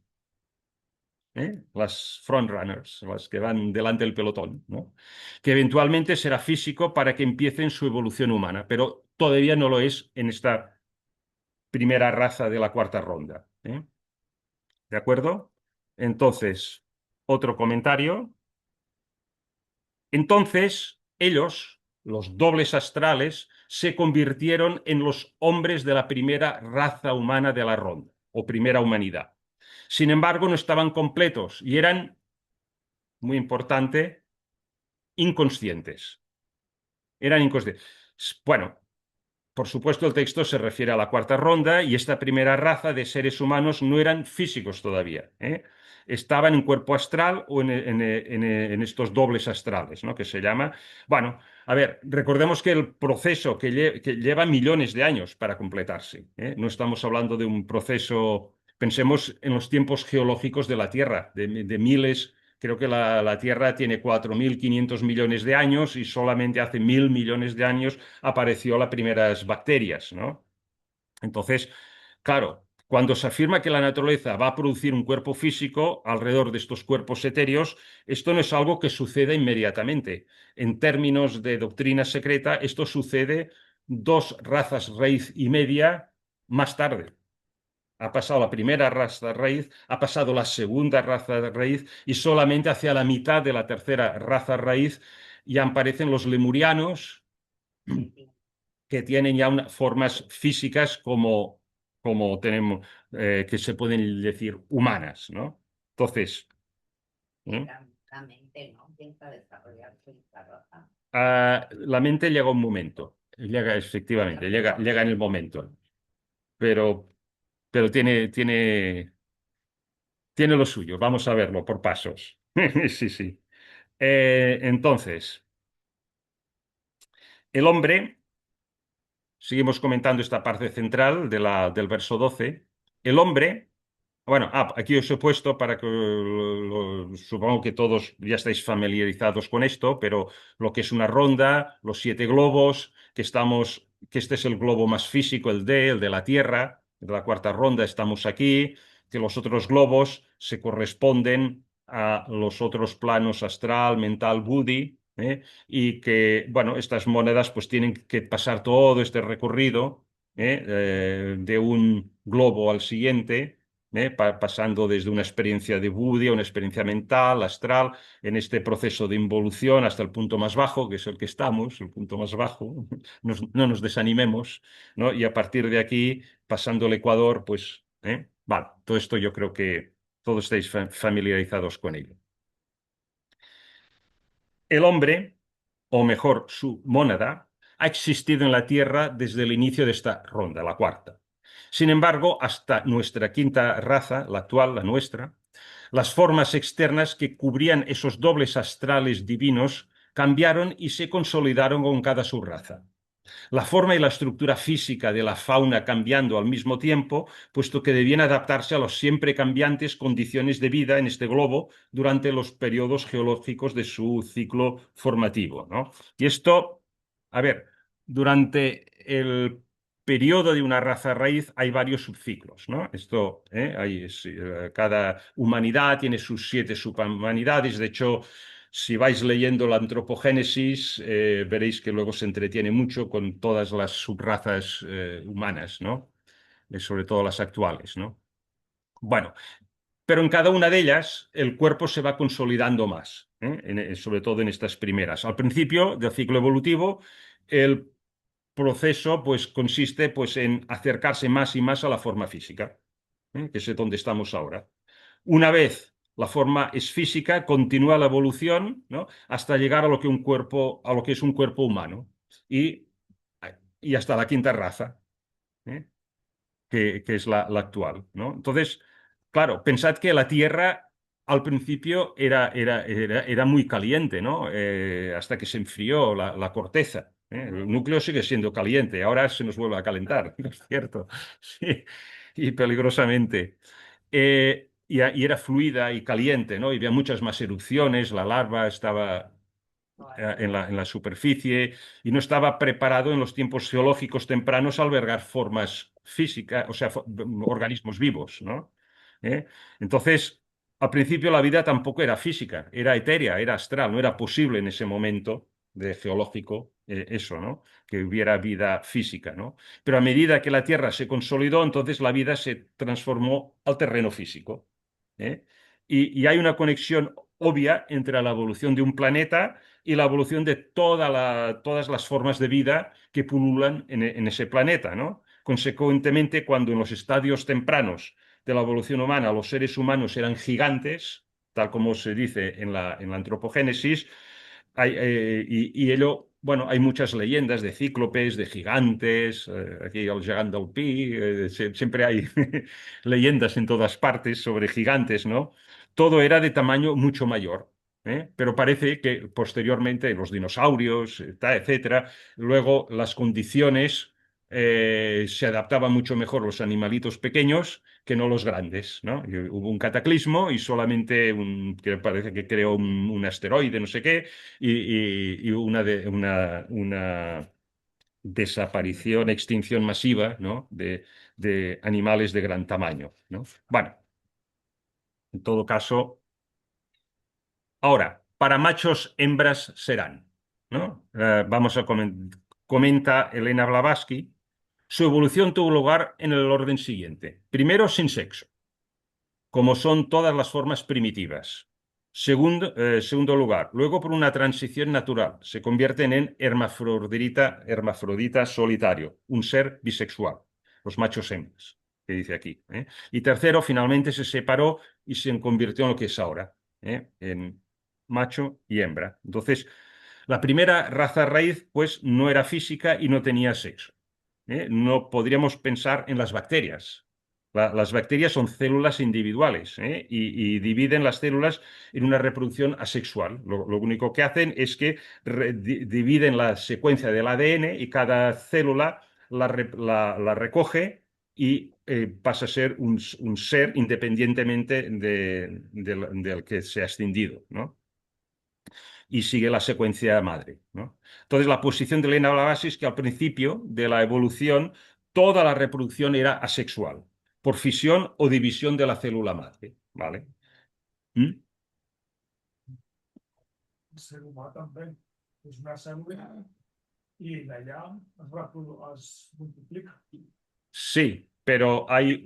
[SPEAKER 1] Las frontrunners, las que van delante del pelotón, ¿no? Que eventualmente será físico para que empiecen su evolución humana, pero todavía no lo es en esta primera raza de la cuarta ronda. ¿De acuerdo? Entonces, otro comentario. Entonces, ellos, los dobles astrales, se convirtieron en los hombres de la primera raza humana de la ronda, o primera humanidad. Sin embargo, no estaban completos y eran, muy importante, inconscientes. Eran inconscientes. Bueno, por supuesto, el texto se refiere a la cuarta ronda y esta primera raza de seres humanos no eran físicos todavía. Estaban en cuerpo astral o en estos dobles astrales, ¿no? Que se llama. Bueno, a ver, recordemos que el proceso que lleva millones de años para completarse. No estamos hablando de un proceso, pensemos en los tiempos geológicos de la Tierra, de miles. Creo que la Tierra tiene 4.500 millones de años y solamente hace 1.000 millones de años apareció las primeras bacterias, ¿no? Entonces, claro, cuando se afirma que la naturaleza va a producir un cuerpo físico alrededor de estos cuerpos etéreos, esto no es algo que suceda inmediatamente. En términos de doctrina secreta, esto sucede dos razas raíz y media más tarde. Ha pasado la primera raza raíz, ha pasado la segunda raza de raíz y solamente hacia la mitad de la tercera raza raíz ya aparecen los lemurianos que tienen ya formas físicas como tenemos, que se pueden decir humanas, ¿no? Entonces, ¿eh?
[SPEAKER 2] La mente no empieza a desarrollarse en esta raza.
[SPEAKER 1] La mente llega un momento, llega efectivamente, llega en el momento, pero, pero tiene lo suyo. Vamos a verlo por pasos. Sí, sí. Entonces, el hombre, seguimos comentando esta parte central del verso 12. El hombre, bueno, aquí os he puesto para que supongo que todos ya estáis familiarizados con esto, pero lo que es una ronda, los siete globos, que este es el globo más físico, el de la Tierra, de la cuarta ronda estamos aquí, que los otros globos se corresponden a los otros planos astral, mental, buddhi, y que, bueno, estas monedas pues tienen que pasar todo este recorrido de un globo al siguiente, pasando desde una experiencia de budia, una experiencia mental, astral, en este proceso de involución hasta el punto más bajo, que es el que estamos, el punto más bajo, no nos desanimemos, ¿no? Y a partir de aquí, pasando el Ecuador, pues, vale, todo esto yo creo que todos estáis familiarizados con ello. El hombre, o mejor, su mónada, ha existido en la Tierra desde el inicio de esta ronda, la cuarta. Sin embargo, hasta nuestra quinta raza, la actual, la nuestra, las formas externas que cubrían esos dobles astrales divinos cambiaron y se consolidaron con cada subraza. La forma y la estructura física de la fauna cambiando al mismo tiempo, puesto que debían adaptarse a las siempre cambiantes condiciones de vida en este globo durante los periodos geológicos de su ciclo formativo, ¿no? Y esto, a ver, durante el periodo de una raza raíz hay varios subciclos, ¿no? Esto, cada humanidad tiene sus 7 subhumanidades. De hecho, si vais leyendo la antropogénesis, veréis que luego se entretiene mucho con todas las subrazas humanas, ¿no? Sobre todo las actuales, ¿no? Bueno, pero en cada una de ellas el cuerpo se va consolidando más, sobre todo en estas primeras. Al principio del ciclo evolutivo, el proceso pues, consiste pues, en acercarse más y más a la forma física, que es donde estamos ahora. Una vez la forma es física, continúa la evolución, ¿no? Hasta llegar a lo que a lo que es un cuerpo humano y, y hasta la quinta raza, ¿eh? Que es la actual, ¿no? Entonces, claro, pensad que la Tierra al principio era muy caliente, ¿no? Hasta que se enfrió la corteza. El núcleo sigue siendo caliente, ahora se nos vuelve a calentar, ¿no es cierto? Sí, y peligrosamente. Y era fluida y caliente, ¿no? Y había muchas más erupciones, la larva estaba en la superficie y no estaba preparado en los tiempos geológicos tempranos a albergar formas físicas, o sea, organismos vivos, ¿no? ¿Eh? Entonces, al principio la vida tampoco era física, era etérea, era astral, no era posible en ese momento de geológico eso, ¿no? Que hubiera vida física, ¿no? Pero a medida que la Tierra se consolidó, entonces la vida se transformó al terreno físico. ¿Eh? Y hay una conexión obvia entre la evolución de un planeta y la evolución de todas las formas de vida que pululan en ese planeta, ¿no? Consecuentemente, cuando en los estadios tempranos de la evolución humana los seres humanos eran gigantes, tal como se dice en la antropogénesis, y ello, bueno, hay muchas leyendas de cíclopes, de gigantes, aquí llegando al Pi, siempre hay leyendas en todas partes sobre gigantes, ¿no? Todo era de tamaño mucho mayor. Pero parece que posteriormente los dinosaurios, etcétera, luego las condiciones se adaptaban mucho mejor los animalitos pequeños que no los grandes, ¿no? Y hubo un cataclismo y solamente que parece que creó un asteroide, no sé qué, y una desaparición, extinción masiva, ¿no? de animales de gran tamaño, ¿no? Bueno, en todo caso. Ahora, para machos, hembras serán, ¿no? Comenta Elena Blavatsky, su evolución tuvo lugar en el orden siguiente. Primero, sin sexo, como son todas las formas primitivas. Segundo lugar, luego por una transición natural, se convierten en hermafrodita solitario, un ser bisexual, los machos hembras, que dice aquí. Y tercero, finalmente se separó y se convirtió en lo que es ahora, en macho y hembra. Entonces, la primera raza raíz, pues, no era física y no tenía sexo. No podríamos pensar en las bacterias. Las bacterias son células individuales, y dividen las células en una reproducción asexual. Lo único que hacen es que dividen la secuencia del ADN y cada célula la recoge y pasa a ser un ser independientemente del que se ha extinguido, ¿no? Y sigue la secuencia madre, ¿no? Entonces, la posición de Elena Blavatsky es que al principio de la evolución toda la reproducción era asexual, por fisión o división de la célula madre, ¿vale? ¿Mm?
[SPEAKER 3] és una cèl·lula i d'allà es multiplica.
[SPEAKER 1] Sí, pero hay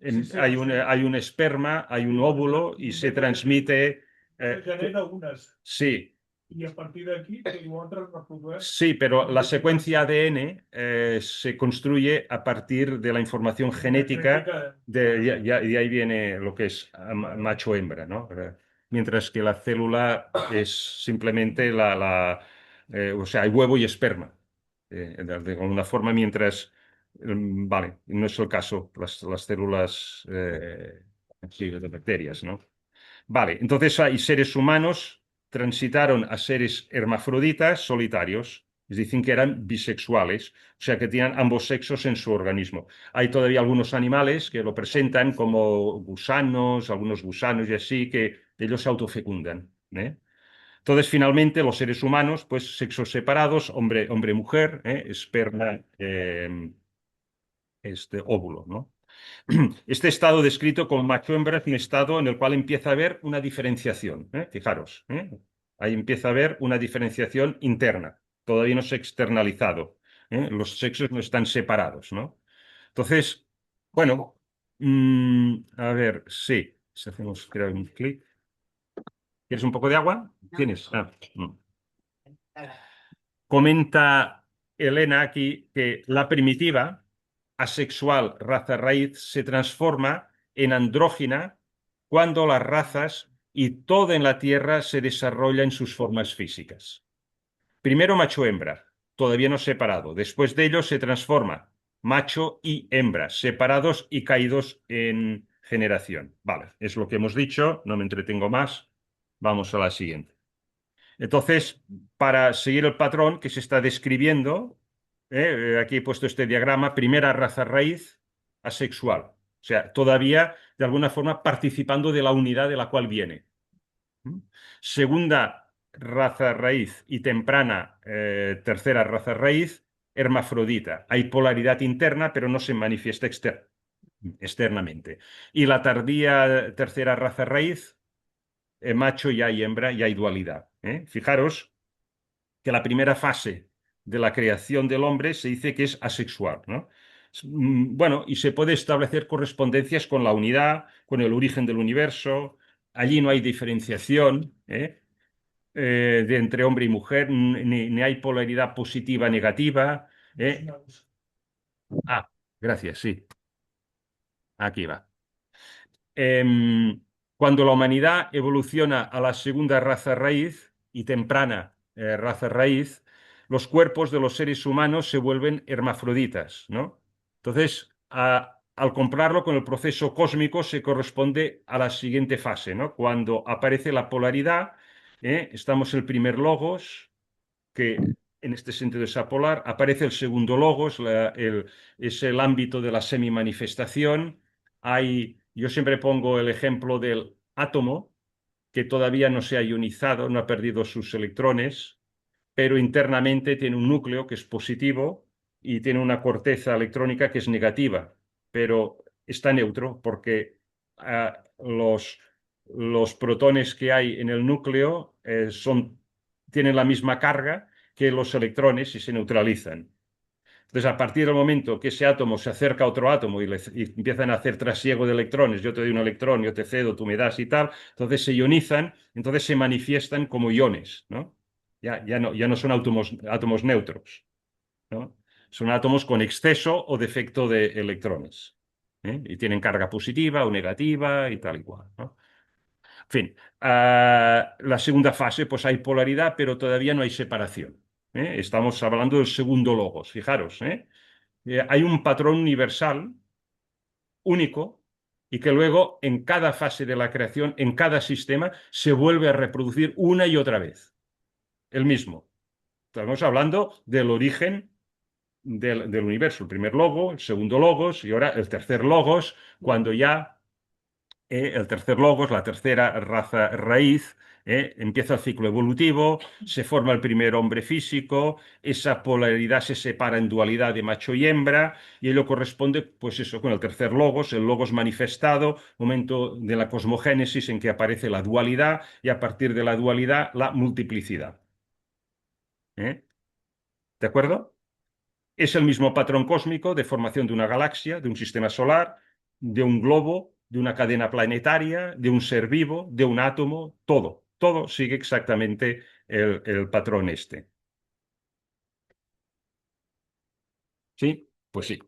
[SPEAKER 3] Sí, sí,
[SPEAKER 1] hay un esperma, hay un óvulo y se transmite.
[SPEAKER 3] se genera unes
[SPEAKER 1] Sí,
[SPEAKER 3] i a partir d'aquí l'altre es reprodueix.
[SPEAKER 1] sí, pero la secuencia ADN se construye a partir de la información genética y ahí viene lo que es macho-hembra, ¿no? Mientras que la célula es simplemente o sea, hay huevo y esperma, de alguna forma, mientras, vale, no es el caso, las células sí, de bacterias, ¿no? Vale, entonces hay seres humanos transitaron a seres hermafroditas solitarios, es decir, que eran bisexuales, o sea, que tenían ambos sexos en su organismo. Hay todavía algunos animales que lo presentan como gusanos, algunos gusanos y así, que ellos se autofecundan, ¿eh? Entonces, finalmente, los seres humanos, pues sexos separados, hombre-mujer, esperma, óvulo, ¿no? Este estado descrito como macho-hembra es un estado en el cual empieza a haber una diferenciación, ¿eh? Fijaros, ¿eh? Ahí empieza a haber una diferenciación interna, todavía no se ha externalizado, ¿eh? Los sexos no están separados, ¿no? Entonces, bueno, a ver, sí, si hacemos crear un clic. ¿Quieres un poco de agua?
[SPEAKER 2] No,
[SPEAKER 1] ¿Tienes?
[SPEAKER 2] para-
[SPEAKER 1] Comenta Elena aquí que la primitiva, asexual raza raíz, se transforma en andrógina cuando las razas y todo en la Tierra se desarrolla en sus formas físicas. Primero macho-hembra, todavía no separado. Después de ello se transforma macho y hembra, separados y caídos en generación. Vale, es lo que hemos dicho, no me entretengo más. Vamos a la siguiente. Entonces, para seguir el patrón que se está describiendo, aquí he puesto este diagrama, primera raza raíz asexual. O sea, todavía de alguna forma participando de la unidad de la cual viene. ¿Mm? Segunda raza raíz y temprana tercera raza raíz, hermafrodita. Hay polaridad interna, pero no se manifiesta externamente. Y la tardía tercera raza raíz, macho y hay hembra y hay dualidad. Fijaros que la primera fase de la creación del hombre se dice que es asexual, ¿no? Bueno, y se puede establecer correspondencias con la unidad, con el origen del universo. Allí no hay diferenciación, de entre hombre y mujer, ni hay polaridad positiva negativa. ¿Eh? Ah, gracias, sí, aquí va. Em, Cuando la humanidad evoluciona a la segunda raza raíz y temprana raza raíz, los cuerpos de los seres humanos se vuelven hermafroditas, ¿no? Entonces, al compararlo con el proceso cósmico, se corresponde a la siguiente fase, ¿no? Cuando aparece la polaridad, estamos el primer logos, que en este sentido es apolar, aparece el segundo logos, es el ámbito de la semimanifestación. Yo siempre pongo el ejemplo del átomo, que todavía no se ha ionizado, no ha perdido sus electrones, pero internamente tiene un núcleo que es positivo y tiene una corteza electrónica que es negativa, pero está neutro porque los protones que hay en el núcleo tienen la misma carga que los electrones y se neutralizan. Entonces, a partir del momento que ese átomo se acerca a otro átomo y empiezan a hacer trasiego de electrones, yo te doy un electrón, yo te cedo, tú me das y tal, entonces se ionizan, entonces se manifiestan como iones, ¿no? Ya no son átomos neutros, ¿no? Son átomos con exceso o defecto de electrones, ¿eh? Y tienen carga positiva o negativa y tal y cual, ¿no? En fin, la segunda fase, pues hay polaridad, pero todavía no hay separación, ¿eh? Estamos hablando del segundo logos, fijaros, ¿eh? Hay un patrón universal, único, y que luego en cada fase de la creación, en cada sistema, se vuelve a reproducir una y otra vez, el mismo. Estamos hablando del origen del universo, el primer logo, el segundo logos y ahora el tercer logos, cuando ya el tercer logos, la tercera raza raíz, empieza el ciclo evolutivo, se forma el primer hombre físico, esa polaridad se separa en dualidad de macho y hembra, y ello corresponde, pues eso, con el logos manifestado, momento de la cosmogénesis en que aparece la dualidad, y a partir de la dualidad, la multiplicidad. ¿eh? ¿De acuerdo? Es el mismo patrón cósmico de formación de una galaxia, de un sistema solar, de un globo, de una cadena planetaria, de un ser vivo, de un átomo, todo. Todo sigue exactamente el patrón este. ¿Sí? Pues sí.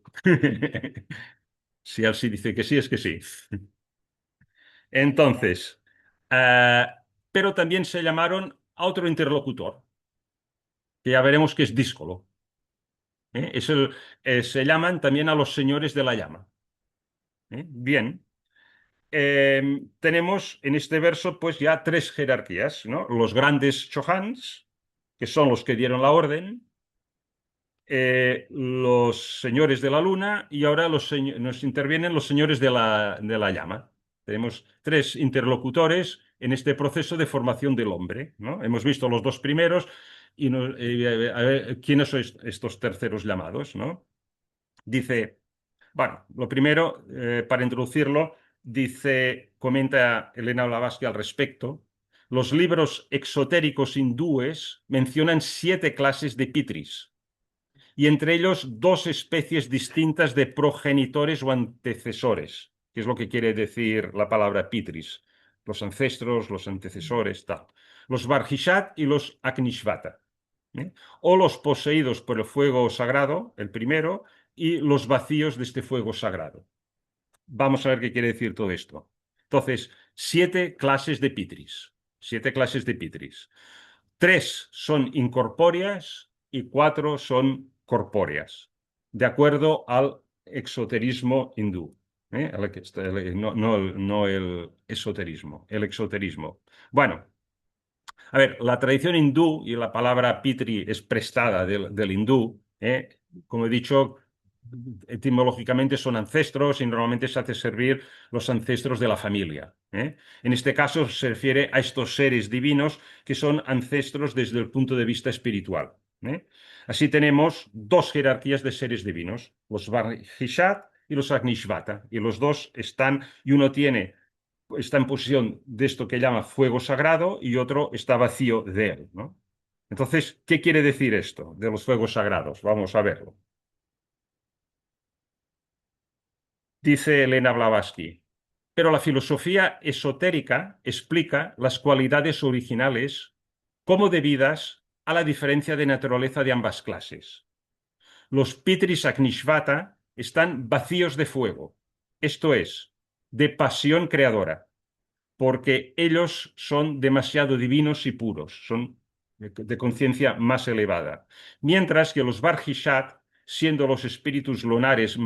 [SPEAKER 1] Si Alcy dice que sí, es que sí. Entonces, eh, pero también se llamaron a otro interlocutor, que ya veremos que es díscolo. ¿Eh? Se llaman también a los señores de la llama. ¿Eh? Bien. Tenemos en este verso pues ya tres jerarquías, ¿no? Los grandes Chohans, que son los que dieron la orden, los señores de la luna y ahora nos intervienen los señores de la llama. Tenemos tres interlocutores en este proceso de formación del hombre, ¿no? Hemos visto los dos primeros y a ver, ¿quiénes son estos terceros llamados, ¿no? Dice, bueno, lo primero, para introducirlo, dice, comenta Elena Blavatsky al respecto, los libros exotéricos hindúes mencionan 7 clases de pitris y entre ellos 2 especies distintas de progenitores o antecesores, que es lo que quiere decir la palabra pitris, los ancestros, los antecesores, tal. Los Barhishat y los Aknishvata, ¿eh? O los poseídos por el fuego sagrado, el primero, y los vacíos de este fuego sagrado. Vamos a ver qué quiere decir todo esto. Entonces, 7 clases de pitris. 7 clases de pitris. 3 son incorpóreas y 4 son corpóreas, de acuerdo al exoterismo hindú. ¿Eh? No el esoterismo, el exoterismo. Bueno, a ver, la tradición hindú y la palabra pitri es prestada del hindú. Como he dicho, etimológicamente son ancestros y normalmente se hace servir los ancestros de la familia. En este caso se refiere a estos seres divinos que son ancestros desde el punto de vista espiritual. Así tenemos 2 jerarquías de seres divinos, los Varhishat y los Agnishvata, y los dos están, y uno está en posición de esto que llama fuego sagrado y otro está vacío de él, ¿no? Entonces, ¿qué quiere decir esto de los fuegos sagrados? Vamos a verlo. Dice Elena Blavatsky, pero la filosofía esotérica explica las cualidades originales como debidas a la diferencia de naturaleza de ambas clases. Los Pitris Agnishvata están vacíos de fuego, esto es, de pasión creadora, porque ellos son demasiado divinos y puros, son de conciencia más elevada. Mientras que los Barhishat, siendo los espíritus lunares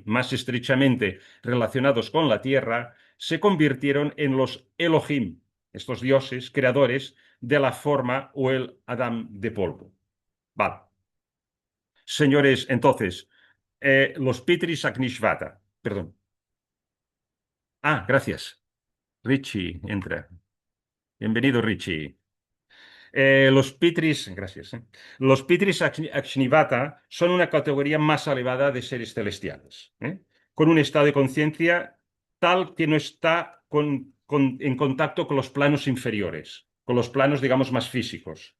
[SPEAKER 1] más estrechamente relacionados con la tierra, se convirtieron en los Elohim, estos dioses creadores de la forma o el Adam de polvo. Vale. Señores, entonces, los Pitris Agnishvata, perdón. Ah, gracias. Richie entra. Bienvenido, Richie. Gracias. Los Pitris Akshnivata son una categoría más elevada de seres celestiales, con un estado de conciencia tal que no está en contacto con los planos inferiores, con los planos, digamos, más físicos.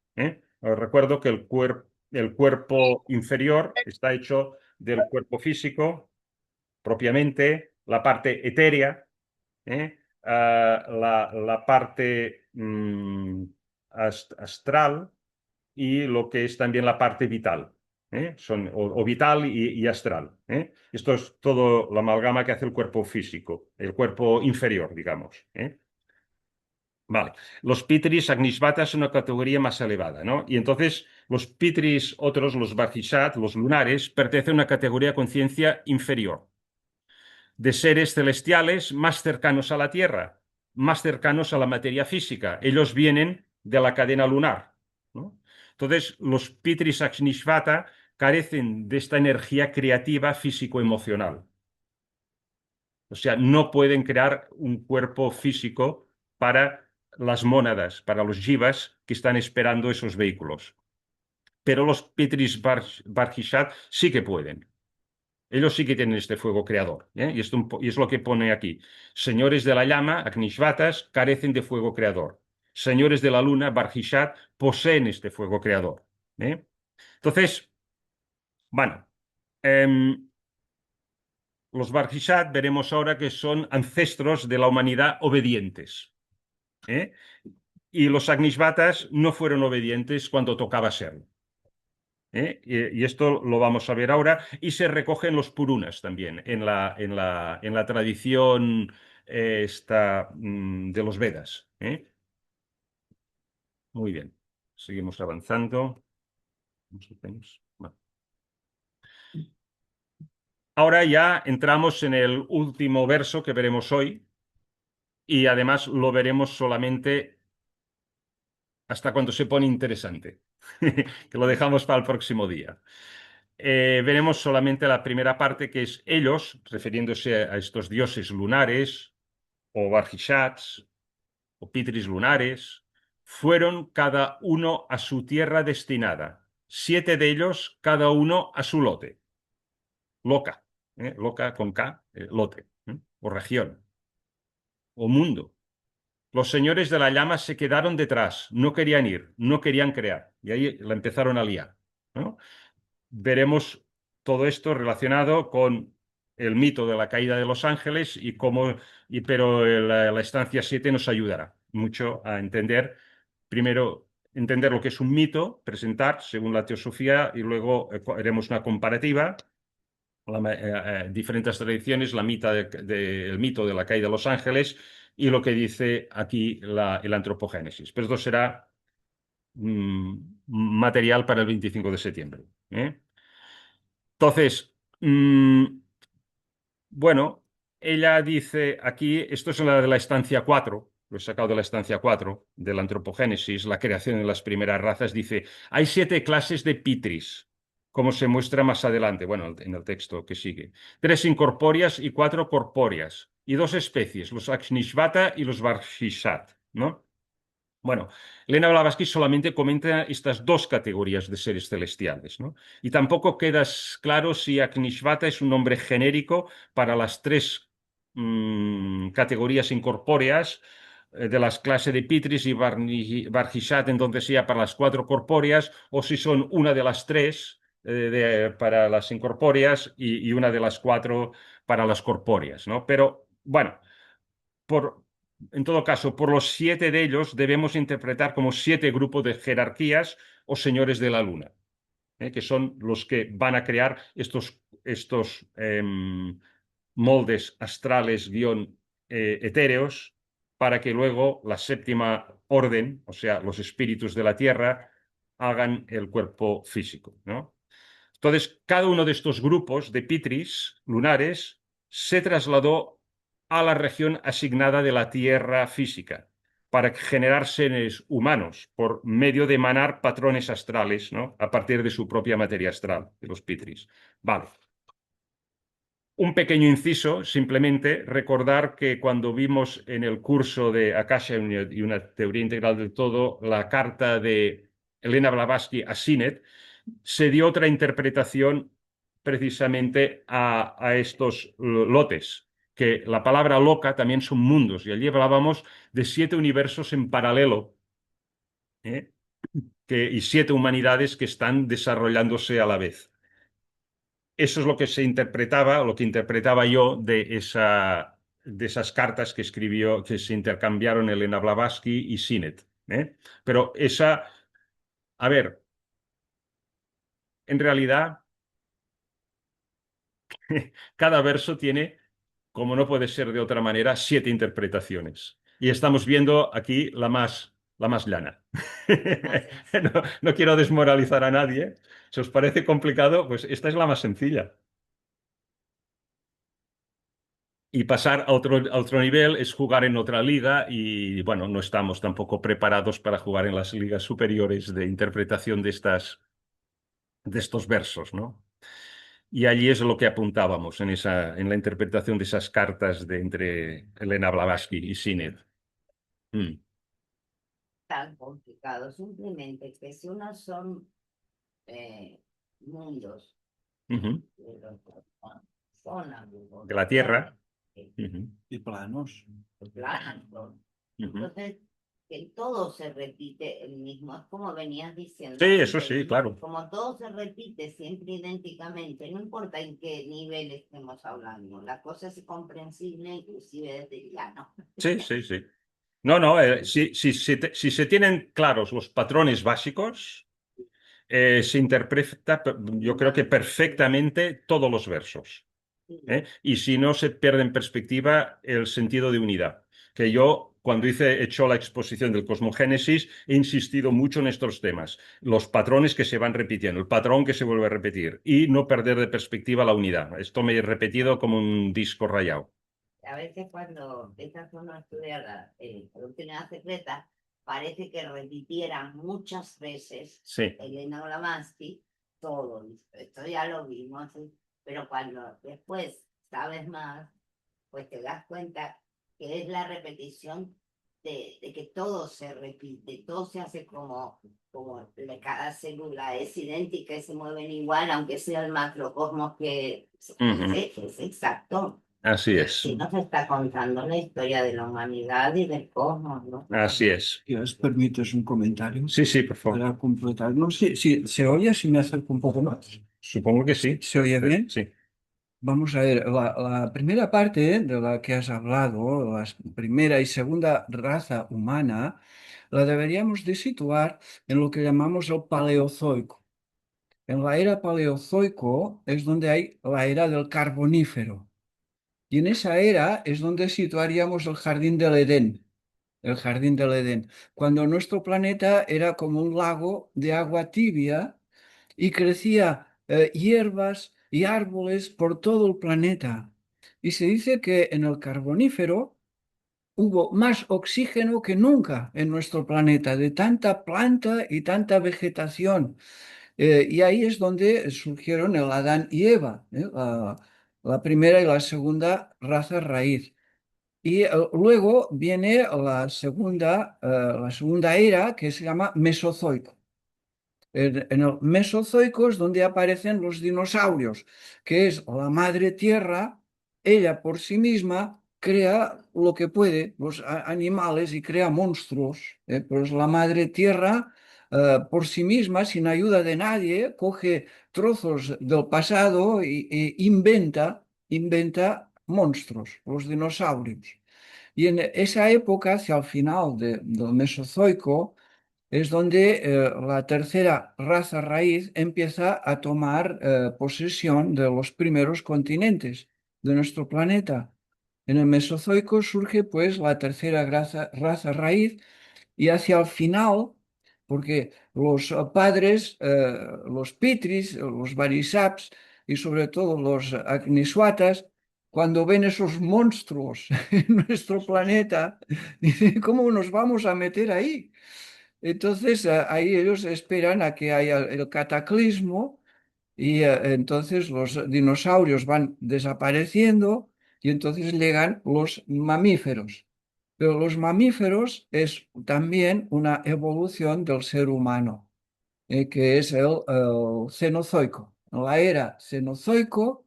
[SPEAKER 1] Os recuerdo que el cuerpo inferior está hecho del cuerpo físico, propiamente, la parte etérea, la parte astral y lo que es también la parte vital. O vital y astral. Esto es todo la amalgama que hace el cuerpo físico, el cuerpo inferior, digamos. Vale. Los Pitris Agnisvatas son una categoría más elevada, ¿no? Y entonces los Pitris, otros, los Barhishat, los lunares, pertenecen a una categoría de conciencia inferior, de seres celestiales más cercanos a la Tierra, más cercanos a la materia física. Ellos vienen de la cadena lunar, ¿no? Entonces, los Pitris Akshnishvata carecen de esta energía creativa físico-emocional. O sea, no pueden crear un cuerpo físico para las mónadas, para los jivas que están esperando esos vehículos. Pero los Pitris Barhishat sí que pueden. Ellos sí que tienen este fuego creador. Y es lo que pone aquí. Señores de la llama, Agnishvatas, carecen de fuego creador. Señores de la luna, Barhishat, poseen este fuego creador. ¿eh? Entonces, bueno, em, los Barjishat veremos ahora que son ancestros de la humanidad obedientes, ¿eh? Y los Agnisvatas no fueron obedientes cuando tocaba serlo. Y esto lo vamos a ver ahora, y se recogen los Purunas también en la tradición de los Vedas. Muy bien, seguimos avanzando. Bueno. Ahora ya entramos en el último verso que veremos hoy, y además lo veremos solamente hasta cuando se pone interesante, que lo dejamos para el próximo día. Veremos solamente la primera parte, que es ellos, refiriéndose a estos dioses lunares, o Barjishats, o Pitris lunares, fueron cada uno a su tierra destinada, 7 de ellos, cada uno a su lote. Loca, loca con K, lote, o región, o mundo. Los señores de la llama se quedaron detrás, no querían ir, no querían crear, y ahí la empezaron a liar, ¿no? Veremos todo esto relacionado con el mito de la caída de los ángeles y cómo, pero la estancia 7 nos ayudará mucho a entender, primero, entender lo que es un mito, presentar según la teosofía, y luego haremos una comparativa, diferentes tradiciones, el mito de la caída de los ángeles y lo que dice aquí el antropogénesis. Pero esto será material para el 25 de septiembre. Entonces, bueno, ella dice aquí, esto es la de la estancia 4, lo he sacado de la estancia 4, de la antropogénesis, la creación de las primeras razas, dice, hay 7 clases de pitris, como se muestra más adelante, bueno, en el texto que sigue. 3 incorpóreas y 4 corpóreas, y 2 especies, los Akshnisvata y los Varjishat, ¿no? Bueno, Elena Blavatsky solamente comenta estas 2 categorías de seres celestiales, ¿no? Y tampoco queda claro si Aknishvata es un nombre genérico para las 3 categorías incorpóreas de las clases de Pitris y Barjishat, entonces ya para las 4 corpóreas, o si son una de las 3 para las incorpóreas y una de las 4 para las corpóreas, ¿no? Pero bueno, por, en todo caso, por los 7 de ellos debemos interpretar como 7 grupos de jerarquías o señores de la luna, que son los que van a crear estos moldes astrales etéreos, para que luego la séptima orden, o sea, los espíritus de la Tierra, hagan el cuerpo físico, ¿no? Entonces, cada uno de estos grupos de Pitris lunares se trasladó a la región asignada de la Tierra física para generar seres humanos por medio de emanar patrones astrales, ¿no? A partir de su propia materia astral, de los Pitris. Vale. Un pequeño inciso, simplemente recordar que cuando vimos en el curso de Akasha y una teoría integral del todo, la carta de Elena Blavatsky a Sinet, se dio otra interpretación precisamente a estos lotes, que la palabra loca también son mundos, y allí hablábamos de 7 universos en paralelo, ¿eh? Y 7 humanidades que están desarrollándose a la vez. Eso es lo que se interpretaba, lo que interpretaba yo de esas cartas que escribió, que se intercambiaron Elena Blavatsky y Sinet. Pero a ver, en realidad, cada verso tiene, como no puede ser de otra manera, 7 interpretaciones. Y estamos viendo aquí la más llana. No quiero desmoralizar a nadie. Si os parece complicado, pues esta es la más sencilla. Y pasar a otro nivel es jugar en otra liga, y bueno, no estamos tampoco preparados para jugar en las ligas superiores de interpretación de estos versos, ¿no? Y allí es lo que apuntábamos en la interpretación de esas cartas entre Elena Blavatsky y Sinet.
[SPEAKER 2] Tan complicado, simplemente que si unos son mundos
[SPEAKER 1] Ujú.
[SPEAKER 2] de los son algo,
[SPEAKER 1] De la Tierra.
[SPEAKER 2] sí,
[SPEAKER 1] Ujú.
[SPEAKER 4] Y planos.
[SPEAKER 2] planos.
[SPEAKER 1] Ujú.
[SPEAKER 2] Entonces, que todo se repite el mismo, es como venías diciendo
[SPEAKER 1] Sí, eso
[SPEAKER 2] antes,
[SPEAKER 1] sí, claro.
[SPEAKER 2] como todo se repite siempre idénticamente, no importa en qué nivel estemos hablando, la cosa es comprensible inclusive desde el llano.
[SPEAKER 1] Sí, sí, sí. No, no, si se tienen claros los patrones básicos, se interpreta, yo creo que perfectamente todos los versos. ¿Eh? Y si no, se pierde en perspectiva el sentido de unidad. Que yo, cuando he hecho la exposición del Cosmogénesis, he insistido mucho en estos temas. Los patrones que se van repitiendo, el patrón que se vuelve a repetir y no perder de perspectiva la unidad. Esto me he repetido como un disco rayado.
[SPEAKER 2] A veces cuando empiezas uno a estudiar la doctrina secreta, parece que repitieran muchas veces
[SPEAKER 1] Sí.
[SPEAKER 2] Elena Blavatsky todo. Esto ya lo vimos, ¿sí? Pero cuando después sabes más, pues te das cuenta que es la repetición de que todo se repite, todo se hace cada célula es idéntica y se mueven igual, aunque sea el macrocosmos que
[SPEAKER 1] Ujú.
[SPEAKER 2] es exacto.
[SPEAKER 1] Así es.
[SPEAKER 2] Sí, nos está contando la historia de la humanidad y del cosmos, ¿no?
[SPEAKER 1] Así es.
[SPEAKER 4] Si os permites un comentario
[SPEAKER 1] Sí, sí, por favor.
[SPEAKER 4] para completar. No sé si se oye, si me acerco un poco más.
[SPEAKER 1] Supongo que sí.
[SPEAKER 4] ¿Se oye bien?
[SPEAKER 1] Sí.
[SPEAKER 4] Vamos a ver, la primera parte de la que has hablado, la primera y segunda raza humana, la deberíamos de situar en lo que llamamos el Paleozoico. En la era Paleozoico es donde hay la era del Carbonífero. Y en esa era es donde situaríamos el Jardín del Edén. El Jardín del Edén, cuando nuestro planeta era como un lago de agua tibia y crecía hierbas y árboles por todo el planeta. Y se dice que en el Carbonífero hubo más oxígeno que nunca en nuestro planeta, de tanta planta y tanta vegetación. Y ahí es donde surgieron el Adán y Eva, la primera y la segunda raza raíz. Y luego viene la segunda era que se llama Mesozoico. En el Mesozoico es donde aparecen los dinosaurios, que es la madre tierra, ella por sí misma crea lo que puede, los animales y crea monstruos. Pues la madre tierra por sí misma, sin ayuda de nadie, coge trozos del pasado e inventa monstruos, los dinosaurios. Y en esa época, hacia el final del Mesozoico, es donde la tercera raza raíz empieza a tomar posesión de los primeros continentes de nuestro planeta. En el Mesozoico surge pues la tercera raza raíz y hacia el final, porque los padres, los pitris, los barisaps y sobre todo los agniswatas, cuando ven esos monstruos en nuestro planeta, dicen, ¿cómo nos vamos a meter ahí? Entonces ahí ellos esperan a que haya el cataclismo y entonces los dinosaurios van desapareciendo y entonces llegan los mamíferos. Pero los mamíferos es también una evolución del ser humano, que es el Cenozoico. La era Cenozoico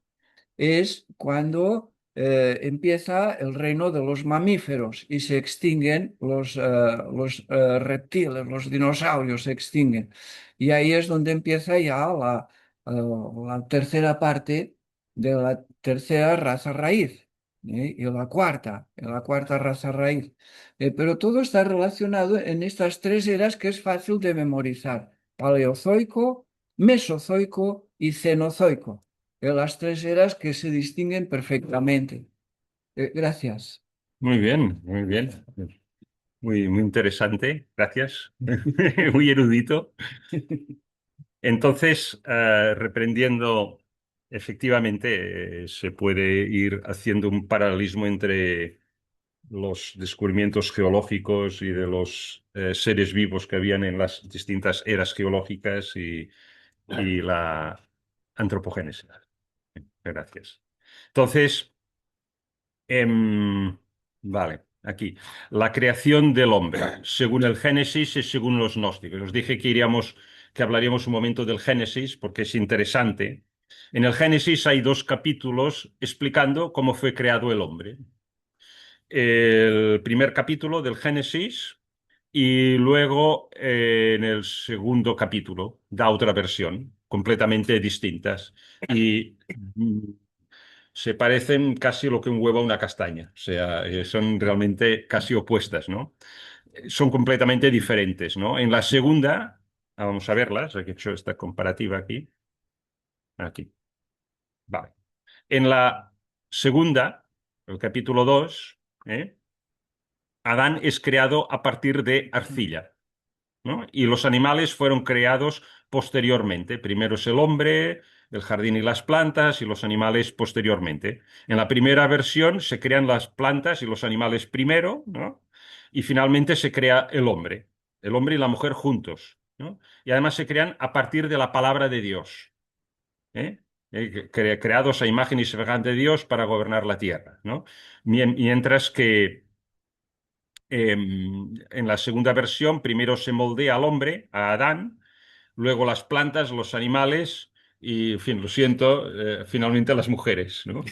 [SPEAKER 4] es cuando empieza el reino de los mamíferos y se extinguen los reptiles, los dinosaurios se extinguen. Y ahí es donde empieza ya la tercera parte de la tercera raza raíz. Y la cuarta raza raíz. Pero todo está relacionado en estas tres eras que es fácil de memorizar: Paleozoico, Mesozoico y Cenozoico, de las tres eras que se distinguen perfectamente. Gracias.
[SPEAKER 1] Muy bien, muy bien. Muy, muy interesante. Gracias. Muy erudito. Entonces, reprendiendo, efectivamente, se puede ir haciendo un paralelismo entre los descubrimientos geológicos y de los seres vivos que habían en las distintas eras geológicas y la antropogénesis. Gracias. Entonces, vale, aquí. La creación del hombre, según el Génesis y según los gnósticos. Os dije que hablaríamos un momento del Génesis porque es interesante. En el Génesis hay dos capítulos explicando cómo fue creado el hombre. El primer capítulo del Génesis Y luego en el segundo capítulo da otra versión, completamente distintas. Y se parecen casi lo que un huevo a una castaña. O sea, son realmente casi opuestas, ¿no? Son completamente diferentes, ¿no? En la segunda, vamos a verlas, aquí he hecho esta comparativa aquí. Aquí. Vale. En la segunda, el capítulo 2, Adán es creado a partir de arcilla, ¿no? Y los animales fueron creados posteriormente. Primero es el hombre, el jardín y las plantas, y los animales posteriormente. En la primera versión se crean las plantas y los animales primero, ¿no? Y finalmente se crea el hombre y la mujer juntos, ¿no? Y además se crean a partir de la palabra de Dios, ¿eh? Creados a imagen y semejanza de Dios para gobernar la tierra, ¿no? Mientras que en la segunda versión, primero se moldea al hombre, a Adán, luego las plantas, los animales y, en fin, lo siento, finalmente las mujeres, ¿no?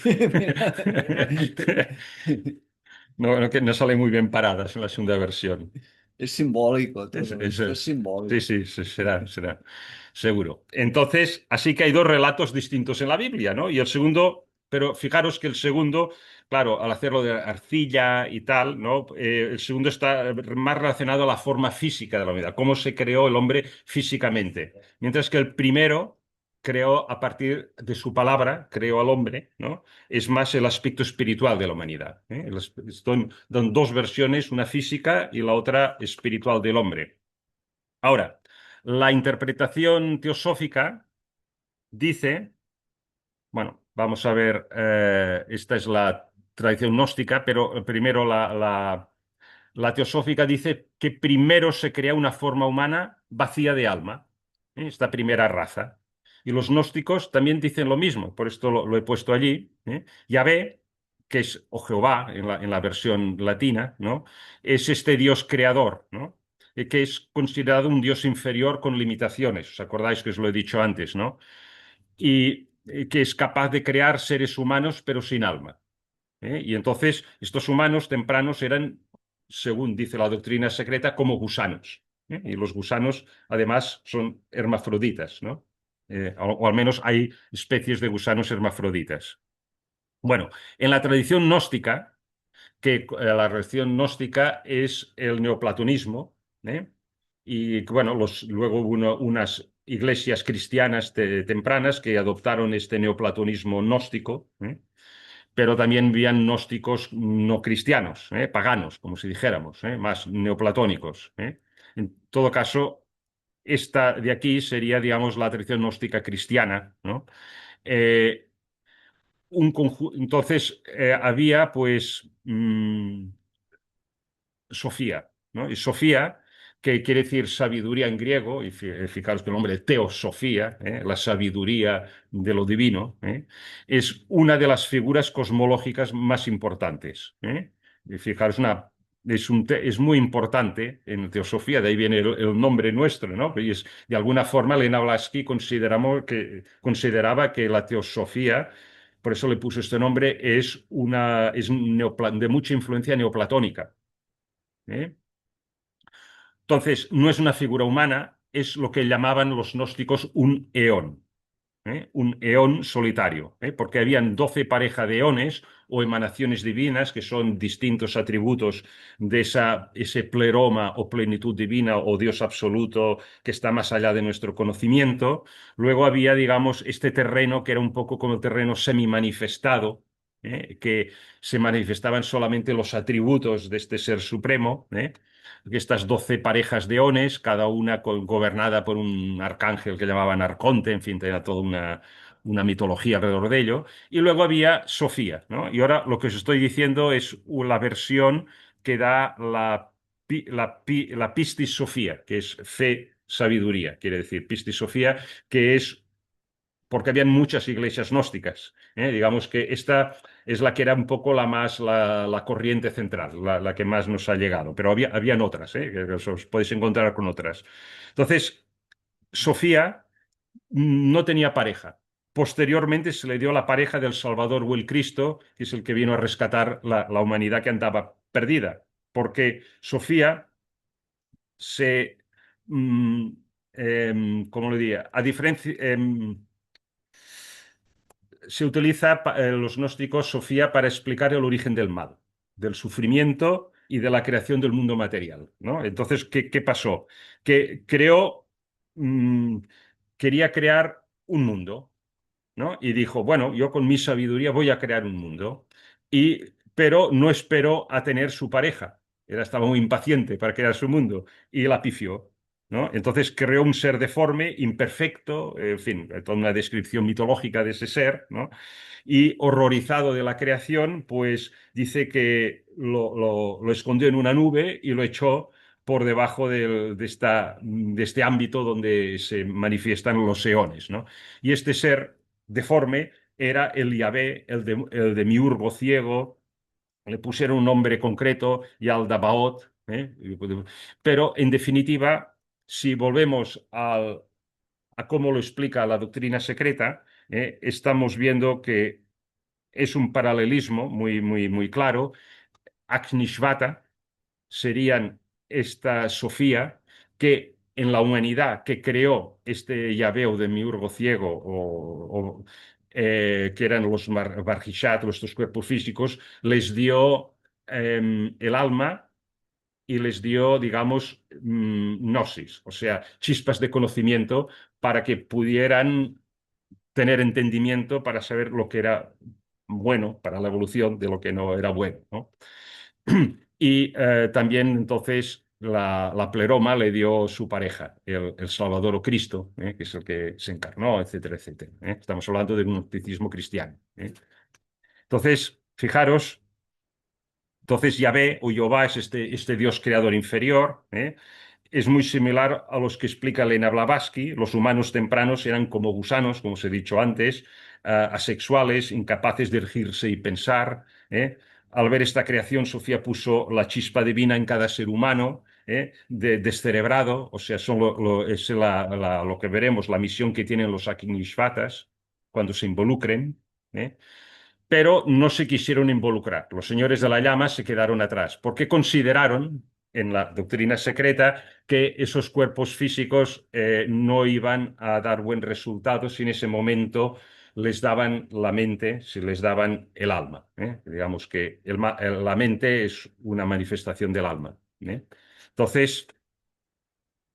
[SPEAKER 1] No, que no salen muy bien paradas en la segunda versión.
[SPEAKER 4] Es simbólico
[SPEAKER 1] Es-
[SPEAKER 4] todo
[SPEAKER 1] es,
[SPEAKER 4] esto,
[SPEAKER 1] eh,
[SPEAKER 4] es
[SPEAKER 1] sí,
[SPEAKER 4] simbólico.
[SPEAKER 1] sí, será, seguro. Entonces, así que hay dos relatos distintos en la Biblia, ¿no? Y el segundo, pero fijaros que el segundo, claro, al hacerlo de arcilla y tal, ¿no? El segundo está más relacionado a la forma física de la humanidad, cómo se creó el hombre físicamente. Mientras que el primero creó a partir de su palabra, creó al hombre, ¿no? Es más el aspecto espiritual de la humanidad, ¿eh? Son dos versiones, una física y la otra espiritual del hombre. Ahora, la interpretación teosófica dice, bueno, vamos a ver, esta es la tradición gnóstica, pero primero la teosófica dice que primero se crea una forma humana vacía de alma, esta primera raza. Y los gnósticos también dicen lo mismo, por esto lo he puesto allí. Yahvé, que es, o Jehová en la versión latina, ¿no? Es este Dios creador, ¿no? Que es considerado un Dios inferior con limitaciones. ¿Os acordáis que os lo he dicho antes, ¿no? Y que es capaz de crear seres humanos pero sin alma. Y entonces estos humanos tempranos eran, según dice la doctrina secreta, como gusanos. Y los gusanos, además, son hermafroditas, ¿no? O al menos hay especies de gusanos hermafroditas. Bueno, en la tradición gnóstica, que la religión gnóstica es el neoplatonismo, ¿eh? Y bueno, luego hubo unas iglesias cristianas tempranas que adoptaron este neoplatonismo gnóstico, pero también habían gnósticos no cristianos, paganos, como si dijéramos, más neoplatónicos. En todo caso, esta de aquí sería, digamos, la tradición gnóstica cristiana, ¿no? Eh, entonces, había, pues, Sofía, ¿no? Y Sofía, que quiere decir sabiduría en griego, y fijaros que el nombre Teosofía, la sabiduría de lo divino, es una de las figuras cosmológicas más importantes. Y fijaros, es muy importante en Teosofía, de ahí viene el nombre nuestro, ¿no? Y de alguna forma, Elena Blavatsky consideraba que la Teosofía, por eso le puso este nombre, de mucha influencia neoplatónica. ¿eh? Entonces, no es una figura humana, es lo que llamaban los gnósticos un eón solitario, porque habían 12 parejas de eones o emanaciones divinas, que son distintos atributos de ese pleroma o plenitud divina o Dios absoluto que está más allá de nuestro conocimiento. Luego había, digamos, este terreno que era un poco como el terreno semi-manifestado, que se manifestaban solamente los atributos de este ser supremo, estas 12 parejas de ones, cada una gobernada por un arcángel que llamaban Arconte, en fin, tenía toda una mitología alrededor de ello. Y luego había Sofía, ¿no? Y ahora lo que os estoy diciendo es la versión que da la Pistis Sofía, que es fe, sabiduría, quiere decir Pistis Sofía, que es porque habían muchas iglesias gnósticas. Digamos que esta es la que era un poco la corriente central, la que más nos ha llegado, pero habían otras, que os podéis encontrar con otras. Entonces, Sofía no tenía pareja. Posteriormente se le dio la pareja del Salvador o el Cristo, que es el que vino a rescatar la humanidad que andaba perdida, porque Sofía se, mm, ¿cómo lo diría? A diferencia, se utiliza los gnósticos Sofía para explicar el origen del mal, del sufrimiento y de la creación del mundo material, ¿no? Entonces, ¿qué pasó? Que creó, mm, quería crear un mundo, ¿no? Y dijo, bueno, yo con mi sabiduría voy a crear un mundo, pero no esperó a tener su pareja. Estaba muy impaciente para crear su mundo y la pifió, ¿no? Entonces creó un ser deforme, imperfecto, en fin, toda una descripción mitológica de ese ser, ¿no? Y horrorizado de la creación, pues dice que lo escondió en una nube y lo echó por debajo de este ámbito donde se manifiestan los eones, ¿no? Y este ser deforme era el Yahvé, el demiurgo ciego, le pusieron un nombre concreto, Yaldabaoth, ¿eh? Pero en definitiva, si volvemos a cómo lo explica la doctrina secreta, estamos viendo que es un paralelismo muy, muy, muy claro. Akhnishvata serían esta Sofía que en la humanidad que creó este Yahvé o demiurgo ciego que eran los Barjishat, estos cuerpos físicos, les dio el alma y les dio, digamos, gnosis, o sea, chispas de conocimiento para que pudieran tener entendimiento para saber lo que era bueno para la evolución de lo que no era bueno, ¿no? Y también entonces la pleroma le dio su pareja, el Salvador o Cristo, que es el que se encarnó, etcétera, etcétera. Estamos hablando de un gnosticismo cristiano. Entonces, fijaros, entonces Yahvé o Jehová es este Dios creador inferior. Es muy similar a los que explica Elena Blavatsky. Los humanos tempranos eran como gusanos, como os he dicho antes, asexuales, incapaces de erigirse y pensar. Al ver esta creación, Sofía puso la chispa divina en cada ser humano, descerebrado, o sea, es lo que veremos, la misión que tienen los Akhnishvatas cuando se involucren. Pero no se quisieron involucrar. Los señores de la llama se quedaron atrás, porque consideraron en la doctrina secreta que esos cuerpos físicos no iban a dar buen resultado si en ese momento les daban la mente, si les daban el alma. Digamos que la mente es una manifestación del alma. Entonces,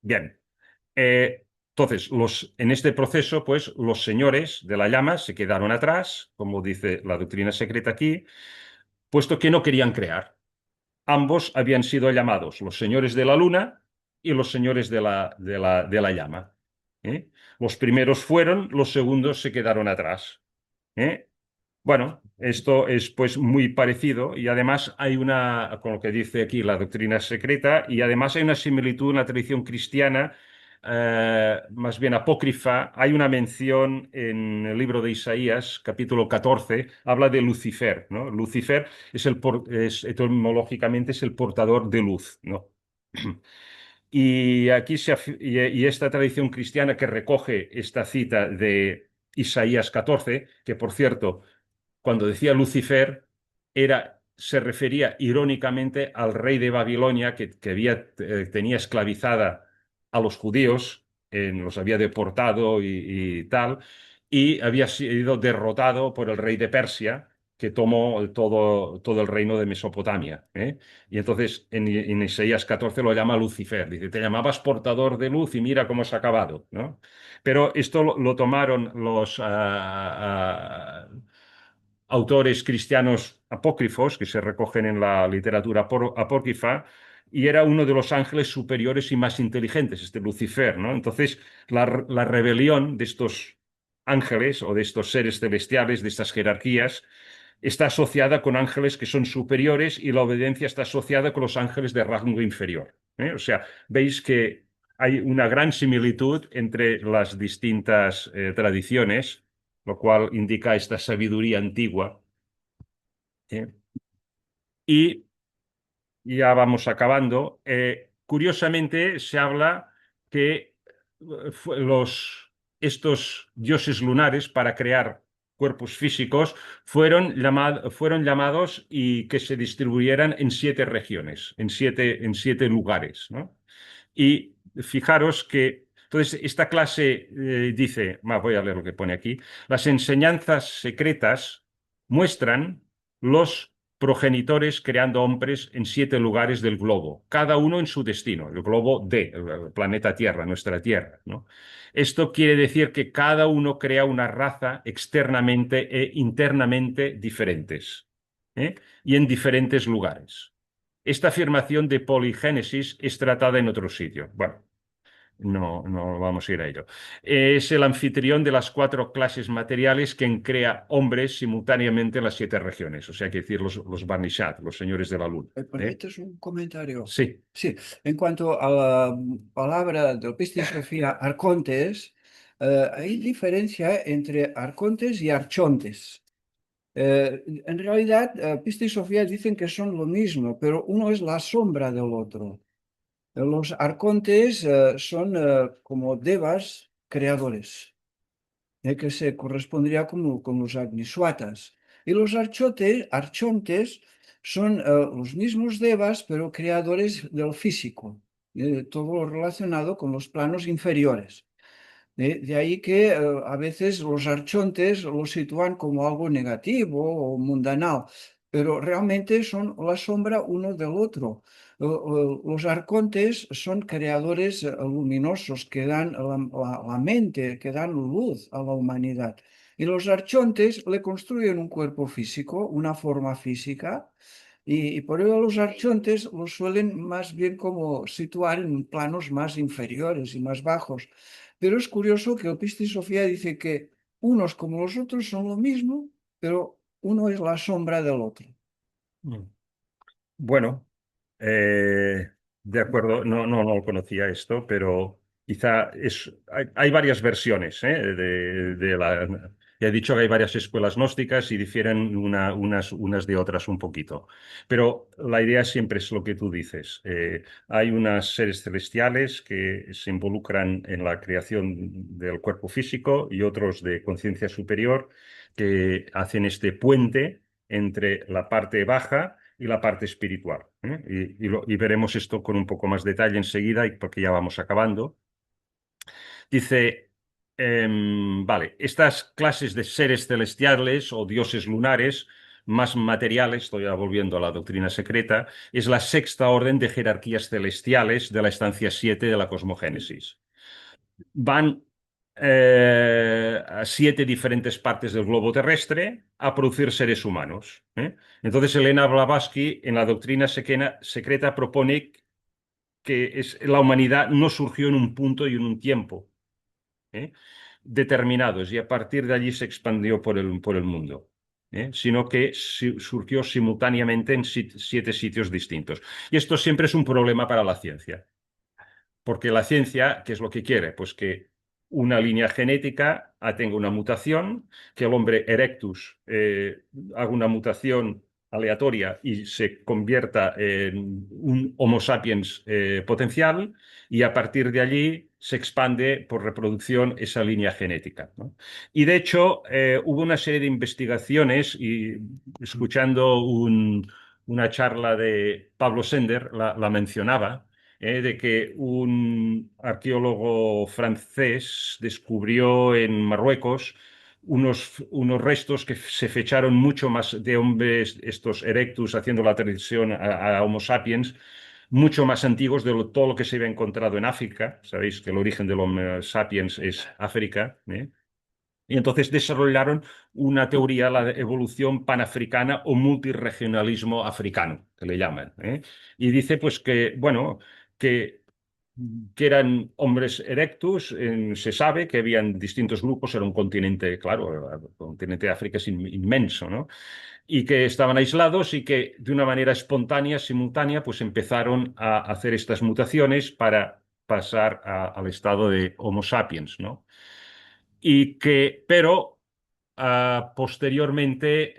[SPEAKER 1] bien. Entonces, en este proceso, pues los señores de la llama se quedaron atrás, como dice la doctrina secreta aquí, puesto que no querían crear. Ambos habían sido llamados los señores de la luna y los señores de la llama. ¿eh? Los primeros fueron, los segundos se quedaron atrás. ¿eh? Bueno, esto es pues muy parecido y además hay con lo que dice aquí la doctrina secreta y además hay una similitud en la tradición cristiana, más bien apócrifa. Hay una mención en el libro de Isaías, capítulo 14, habla de Lucifer, ¿no? Lucifer etimológicamente es el portador de luz, ¿no? Y esta tradición cristiana que recoge esta cita de Isaías 14, que por cierto cuando decía Lucifer, se refería irónicamente al rey de Babilonia tenía esclavizada a los judíos, los había deportado y tal, y había sido derrotado por el rey de Persia, que tomó todo el reino de Mesopotamia. Y entonces en Isaías 14 lo llama Lucifer. Dice, te llamabas portador de luz y mira cómo has acabado, ¿no? Pero esto lo tomaron los autores cristianos apócrifos que se recogen en la literatura apócrifa y era uno de los ángeles superiores y más inteligentes, este Lucifer, ¿no? Entonces, la rebelión de estos ángeles o de estos seres celestiales, de estas jerarquías, está asociada con ángeles que son superiores y la obediencia está asociada con los ángeles de rango inferior. O sea, veis que hay una gran similitud entre las distintas tradiciones, lo cual indica esta sabiduría antigua. ¿eh? Y ya vamos acabando. Curiosamente, se habla que estos dioses lunares para crear cuerpos físicos fueron llamados y que se distribuyeran en 7 regiones, en siete lugares, ¿no? Y fijaros que, entonces, esta clase dice, voy a leer lo que pone aquí, las enseñanzas secretas muestran los progenitores creando hombres en 7 lugares del globo, cada uno en su destino, el globo D, el planeta Tierra, nuestra Tierra, ¿no? Esto quiere decir que cada uno crea una raza externamente e internamente diferentes, ¿eh? Y en diferentes lugares. Esta afirmación de poligénesis es tratada en otro sitio. Bueno, no vamos a ir a ello. Es el anfitrión de las 4 clases materiales quien crea hombres simultáneamente en las 7 regiones, o sea, que decir los Barnishad, los señores de la luna.
[SPEAKER 4] ¿Me permites un comentario?
[SPEAKER 1] Sí.
[SPEAKER 4] Sí, en cuanto a la palabra del Pista y Sofía, arcontes, hay diferencia entre arcontes y archontes. En realidad, Pista y Sofía dicen que son lo mismo, pero uno es la sombra del otro. Los arcontes son como devas creadores, que se correspondría con los agniswatas. Y los archontes son los mismos devas, pero creadores del físico, todo lo relacionado con los planos inferiores. De ahí que a veces los archontes lo sitúan como algo negativo o mundanal, pero realmente son la sombra uno del otro. Los arcontes son creadores luminosos que dan la mente, que dan luz a la humanidad. Y los archontes le construyen un cuerpo físico, una forma física, y por ello los archontes los suelen más bien como situar en planos más inferiores y más bajos. Pero es curioso que el Pista y Sofía dice que unos como los otros son lo mismo, pero uno es la sombra del otro.
[SPEAKER 1] Mm. Bueno, de acuerdo, no lo conocía esto, pero quizá hay varias versiones, de la. Ya he dicho que hay varias escuelas gnósticas y difieren unas de otras un poquito. Pero la idea siempre es lo que tú dices. Hay unos seres celestiales que se involucran en la creación del cuerpo físico y otros de conciencia superior que hacen este puente entre la parte baja y la parte espiritual, ¿eh? Y veremos esto con un poco más detalle enseguida, porque ya vamos acabando. Dice, vale, estas clases de seres celestiales o dioses lunares más materiales, estoy ya volviendo a la doctrina secreta, es la sexta orden de jerarquías celestiales de la estancia 7 de la cosmogénesis. Van a 7 diferentes partes del globo terrestre a producir seres humanos, ¿eh? Entonces, Elena Blavatsky en la doctrina secreta propone que la humanidad no surgió en un punto y en un tiempo, ¿eh? Determinados y a partir de allí se expandió por el mundo, sino que surgió simultáneamente en 7 sitios distintos. Y esto siempre es un problema para la ciencia. Porque la ciencia, ¿qué es lo que quiere? Pues que una línea genética tenga una mutación, que el hombre erectus haga una mutación aleatoria y se convierta en un Homo sapiens potencial, y a partir de allí se expande por reproducción esa línea genética, ¿no? Y de hecho, hubo una serie de investigaciones y escuchando una charla de Pablo Sender, la mencionaba, de que un arqueólogo francés descubrió en Marruecos unos restos que se fecharon mucho más de hombres, estos erectus, haciendo la transición a Homo sapiens, mucho más antiguos de todo lo que se había encontrado en África. Sabéis que el origen del Homo sapiens es África, ¿eh? Y entonces desarrollaron una teoría, la de evolución panafricana o multiregionalismo africano, que le llaman, ¿eh? Y dice pues que, bueno, que, que eran hombres erectus, se sabe que habían distintos grupos, era un continente, claro, el continente de África es inmenso, ¿no? Y que estaban aislados y que de una manera espontánea, simultánea, pues empezaron a hacer estas mutaciones para pasar al estado de Homo sapiens, ¿no? Pero posteriormente,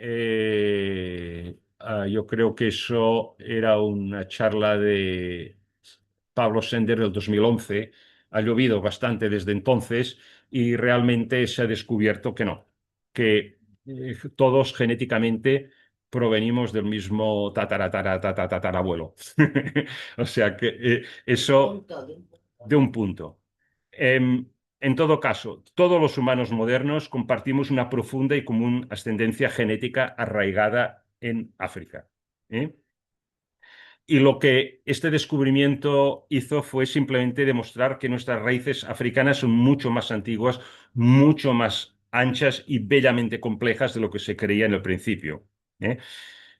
[SPEAKER 1] yo creo que eso era una charla de Pablo Sender del 2011. Ha llovido bastante desde entonces y realmente se ha descubierto que no, que todos genéticamente provenimos del mismo tatarabuelo. O sea que eso
[SPEAKER 2] Punto de un
[SPEAKER 1] de un punto. Em, en todo caso, todos los humanos modernos compartimos una profunda y común ascendencia genética arraigada en África. ¿Eh? Y lo que este descubrimiento hizo fue simplemente demostrar que nuestras raíces africanas son mucho más antiguas, mucho más anchas y bellamente complejas de lo que se creía en el principio. ¿Eh?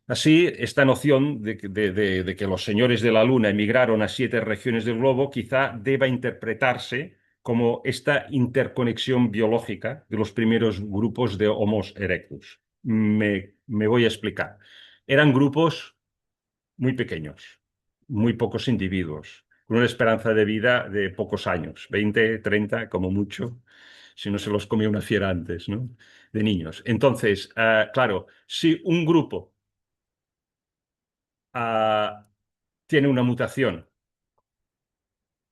[SPEAKER 1] Así, esta noción de que los señores de la Luna emigraron a 7 regiones del globo quizá deba interpretarse como esta interconexión biológica de los primeros grupos de Homo erectus. Me voy a explicar. Eran grupos muy pequeños, muy pocos individuos, con una esperanza de vida de pocos años, 20, 30 como mucho, si no se los comía una fiera antes, ¿no? De niños. Entonces, claro, si un grupo tiene una mutación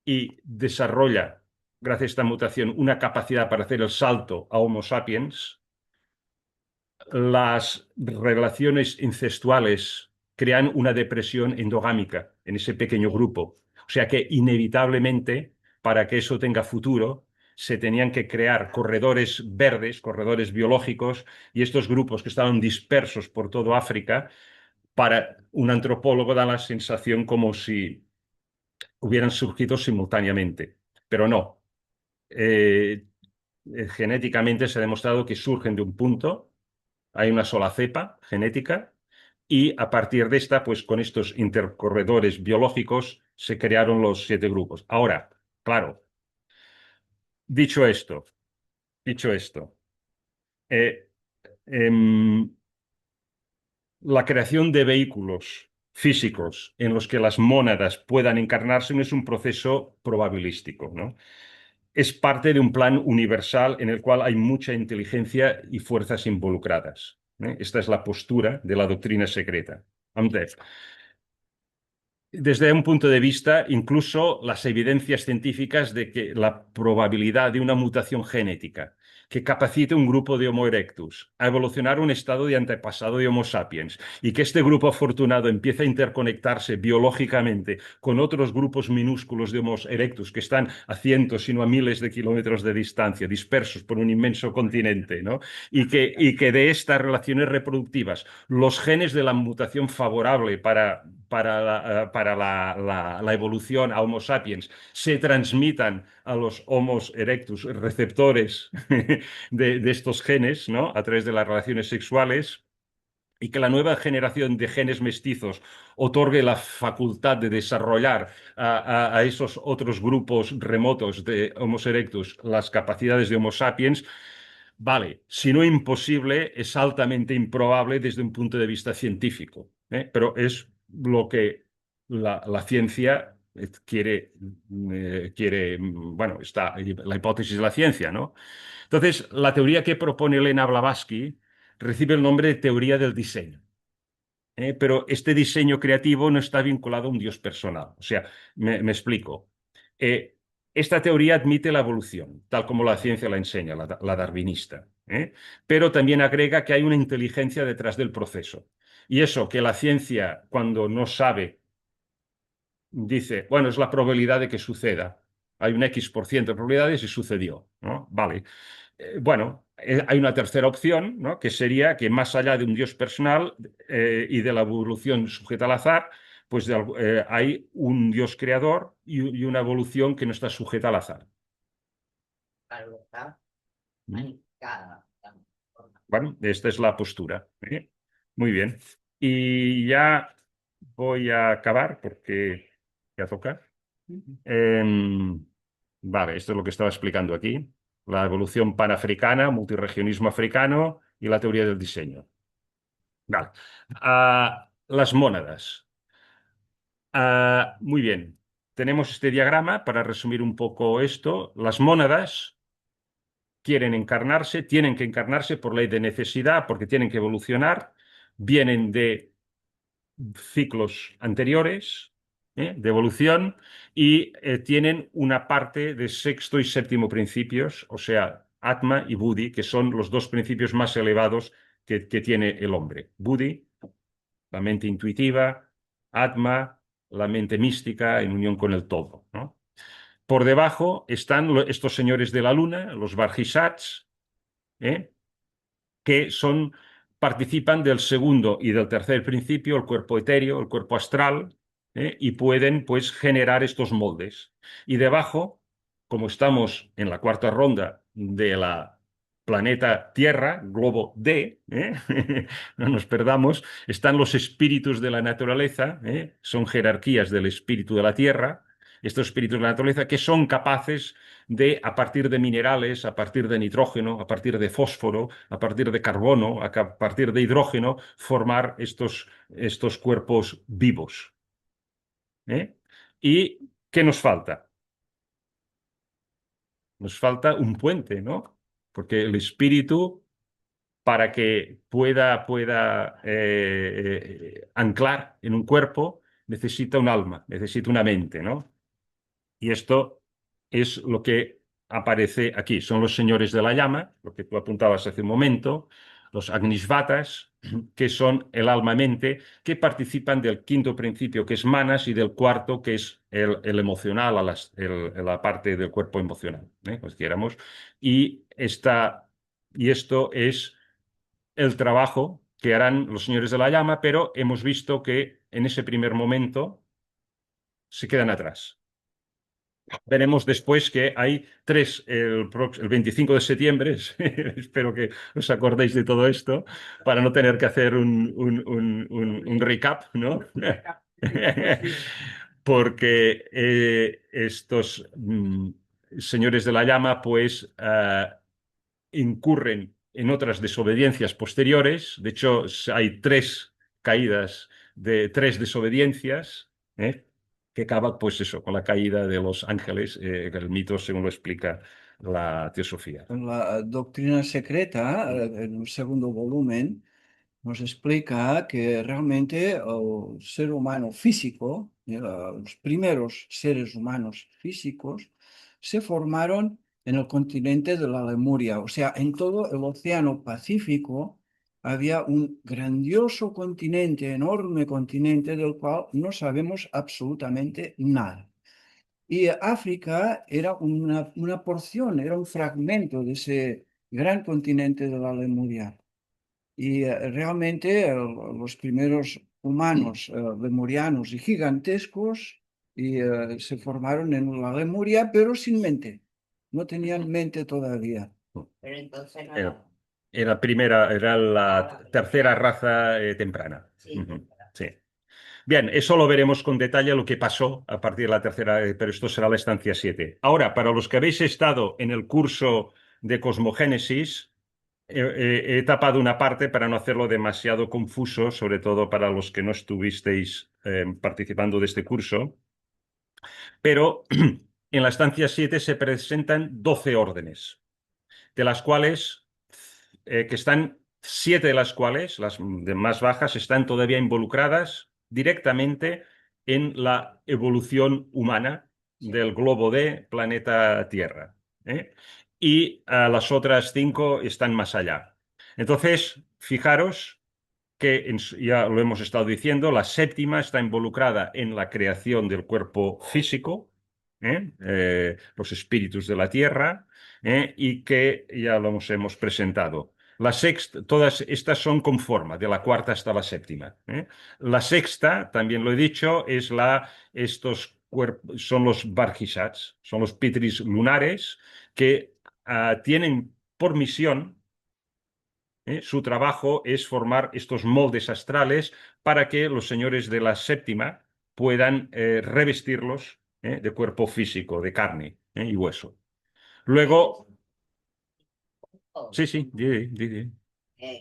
[SPEAKER 1] y desarrolla, gracias a esta mutación, una capacidad para hacer el salto a Homo sapiens, las relaciones incestuales crean una depresión endogámica en ese pequeño grupo. O sea que inevitablemente, para que eso tenga futuro, se tenían que crear corredores verdes, corredores biológicos, y estos grupos que estaban dispersos por todo África, para un antropólogo da la sensación como si hubieran surgido simultáneamente, pero no. Eh, Genéticamente se ha demostrado que surgen de un punto, hay una sola cepa genética, y a partir de esta, pues con estos intercorredores biológicos se crearon los 7 grupos. Ahora, claro, dicho esto, dicho esto, eh, em, la creación de vehículos físicos en los que las mónadas puedan encarnarse no es un proceso probabilístico, ¿no? Es parte de un plan universal en el cual hay mucha inteligencia y fuerzas involucradas. ¿Eh? Esta es la postura de la doctrina secreta. Entonces, desde un punto de vista, incluso las evidencias científicas de que la probabilidad de una mutación genética que capacite un grupo de Homo erectus a evolucionar un estado de antepasado de Homo sapiens y que este grupo afortunado empiece a interconectarse biológicamente con otros grupos minúsculos de Homo erectus que están a cientos, sino a miles de kilómetros de distancia, dispersos por un inmenso continente, ¿no? Y que de estas relaciones reproductivas los genes de la mutación favorable para la evolución a Homo sapiens se transmitan a los Homo erectus, receptores de estos genes, ¿no? A través de las relaciones sexuales, y que la nueva generación de genes mestizos otorgue la facultad de desarrollar a esos otros grupos remotos de Homo erectus las capacidades de Homo sapiens. Vale, si no imposible, es altamente improbable desde un punto de vista científico, ¿eh? Pero es lo que la ciencia bueno, está la hipótesis de la ciencia, ¿no? Entonces, la teoría que propone Elena Blavatsky recibe el nombre de teoría del diseño. Pero este diseño creativo no está vinculado a un Dios personal. O sea, me explico. Eh, Esta teoría admite la evolución, tal como la ciencia la enseña, la darwinista, pero también agrega que hay una inteligencia detrás del proceso. Y eso que la ciencia, cuando no sabe, dice, bueno, es la probabilidad de que suceda. Hay un X% de probabilidades y sucedió, ¿no? Vale. Bueno, hay una tercera opción, ¿no? Que sería que más allá de un Dios personal y de la evolución sujeta al azar, pues hay un Dios creador y una evolución que no está sujeta al azar.
[SPEAKER 2] algo está
[SPEAKER 1] ¿Mm?
[SPEAKER 2] manipulada.
[SPEAKER 1] Bueno, esta es la postura. ¿Eh? Muy bien. Y ya voy a acabar porque ya toca. Em, vale, esto es lo que estaba explicando aquí. La evolución panafricana, multirregionismo africano y la teoría del diseño. Vale. Las mónadas. Muy bien. Tenemos este diagrama para resumir un poco esto. Las mónadas quieren encarnarse, tienen que encarnarse por ley de necesidad, porque tienen que evolucionar, vienen de ciclos anteriores, de evolución, y tienen una parte de sexto y séptimo principios, o sea, Atma y Buddhi, que son los dos principios más elevados que tiene el hombre. Buddhi la mente intuitiva, Atma, la mente mística en unión con el todo, ¿no? Por debajo están estos señores de la luna, los Barjisats, ¿eh? Que participan del segundo y del tercer principio, el cuerpo etéreo, el cuerpo astral, y pueden pues generar estos moldes. Y debajo, como estamos en la cuarta ronda de la planeta Tierra, globo D, no nos perdamos, están los espíritus de la naturaleza, son jerarquías del espíritu de la Tierra, estos espíritus de la naturaleza que son capaces de, a partir de minerales, a partir de nitrógeno, a partir de fósforo, a partir de carbono, a partir de hidrógeno, formar estos cuerpos vivos. ¿Eh? ¿Y qué nos falta? Nos falta un puente, ¿no? Porque el espíritu, para que pueda anclar en un cuerpo, necesita un alma, necesita una mente, ¿no? Y esto es lo que aparece aquí. Son los señores de la llama, lo que tú apuntabas hace un momento, los Agnisvatas, que son el alma-mente, que participan del quinto principio, que es manas, y del cuarto, que es el emocional, la parte del cuerpo emocional, pues quieramos. Y, y esto es el trabajo que harán los señores de la llama, pero hemos visto que en ese primer momento se quedan atrás. Veremos después que hay tres, el 25 de septiembre, espero que os acordéis de todo esto, para no tener que hacer un recap, ¿no? Porque estos señores de la llama, pues, incurren en otras desobediencias posteriores. De hecho, hay tres caídas de tres desobediencias, que acaba, pues eso, con la caída de los ángeles, el mito según lo explica la teosofía.
[SPEAKER 4] En la doctrina secreta, en un segundo volumen, nos explica que realmente el ser humano físico, los primeros seres humanos físicos, se formaron en el continente de la Lemuria. O sea, en todo el océano Pacífico había un grandioso continente, enorme continente del cual no sabemos absolutamente nada. Y África era una porción, era un fragmento de ese gran continente de la Lemuria. Y realmente los primeros humanos lemurianos y gigantescos se formaron en la Lemuria, pero sin mente. No tenían mente todavía.
[SPEAKER 2] Pero entonces no
[SPEAKER 1] Era, era la tercera raza temprana.
[SPEAKER 2] Sí,
[SPEAKER 1] Ujú, sí. Bien, eso lo veremos con detalle lo que pasó a partir de la tercera, pero esto será la estancia 7. Ahora, para los que habéis estado en el curso de cosmogénesis, he tapado una parte para no hacerlo demasiado confuso, sobre todo para los que no estuvisteis participando de este curso. Pero en la estancia 7 se presentan 12 órdenes, de las cuales, que están, 7 de las cuales, las de más bajas, están todavía involucradas directamente en la evolución humana del globo de planeta Tierra. Y las otras 5 están más allá. Entonces, fijaros que ya lo hemos estado diciendo, la séptima está involucrada en la creación del cuerpo físico, los espíritus de la tierra, y que ya lo hemos presentado. La sexta, todas estas son con forma, de la cuarta hasta la séptima. La sexta, también lo he dicho, es son los Barjisats, son los Pitris lunares que tienen por misión. Su trabajo es formar estos moldes astrales para que los señores de la séptima puedan revestirlos de cuerpo físico, de carne y hueso. Luego, sí, sí,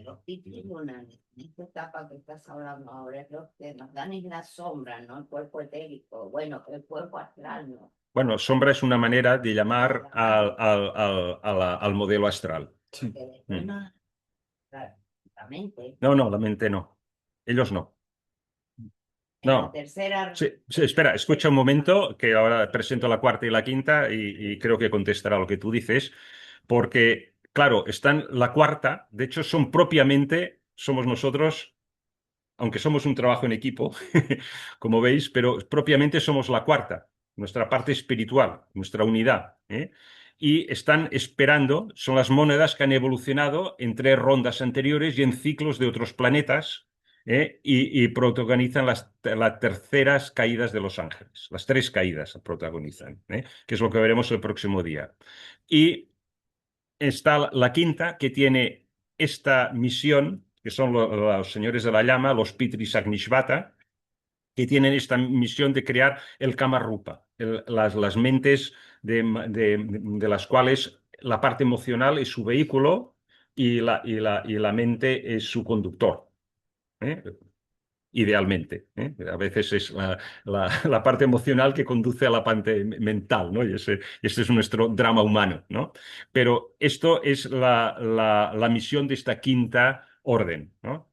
[SPEAKER 2] los pitris lunares, en esta etapa que estás hablando ahora, es lo que nos dan en la sombra, ¿no? El cuerpo etérico, bueno, el cuerpo astral, ¿no?
[SPEAKER 1] Bueno, sombra es una manera de llamar al modelo astral.
[SPEAKER 4] Sí.
[SPEAKER 2] Que después la mente,
[SPEAKER 1] No, no, la mente no. Ellos no.
[SPEAKER 2] en la
[SPEAKER 1] No.
[SPEAKER 2] tercera,
[SPEAKER 1] Sí, sí, espera, escucha un momento, que ahora presento la cuarta y la quinta y creo que contestará lo que tú dices, porque, claro, están la cuarta, de hecho, somos nosotros aunque somos un trabajo en equipo, como veis, pero propiamente somos la cuarta, nuestra parte espiritual, nuestra unidad. Y están esperando, son las mónadas que han evolucionado en 3 rondas anteriores y en ciclos de otros planetas, y protagonizan las terceras caídas de los ángeles. Las 3 caídas protagonizan, que es lo que veremos el próximo día. Y está la quinta, que tiene esta misión, que son los señores de la llama, los Pitris Agnishvata, que tienen esta misión de crear el Kama Rupa, las mentes de las cuales la parte emocional es su vehículo y la mente es su conductor. ¿eh? Idealmente. A veces es la parte emocional que conduce a la parte mental, ¿no? Y ese es nuestro drama humano, ¿no? Pero esto es la misión de esta quinta orden, ¿no?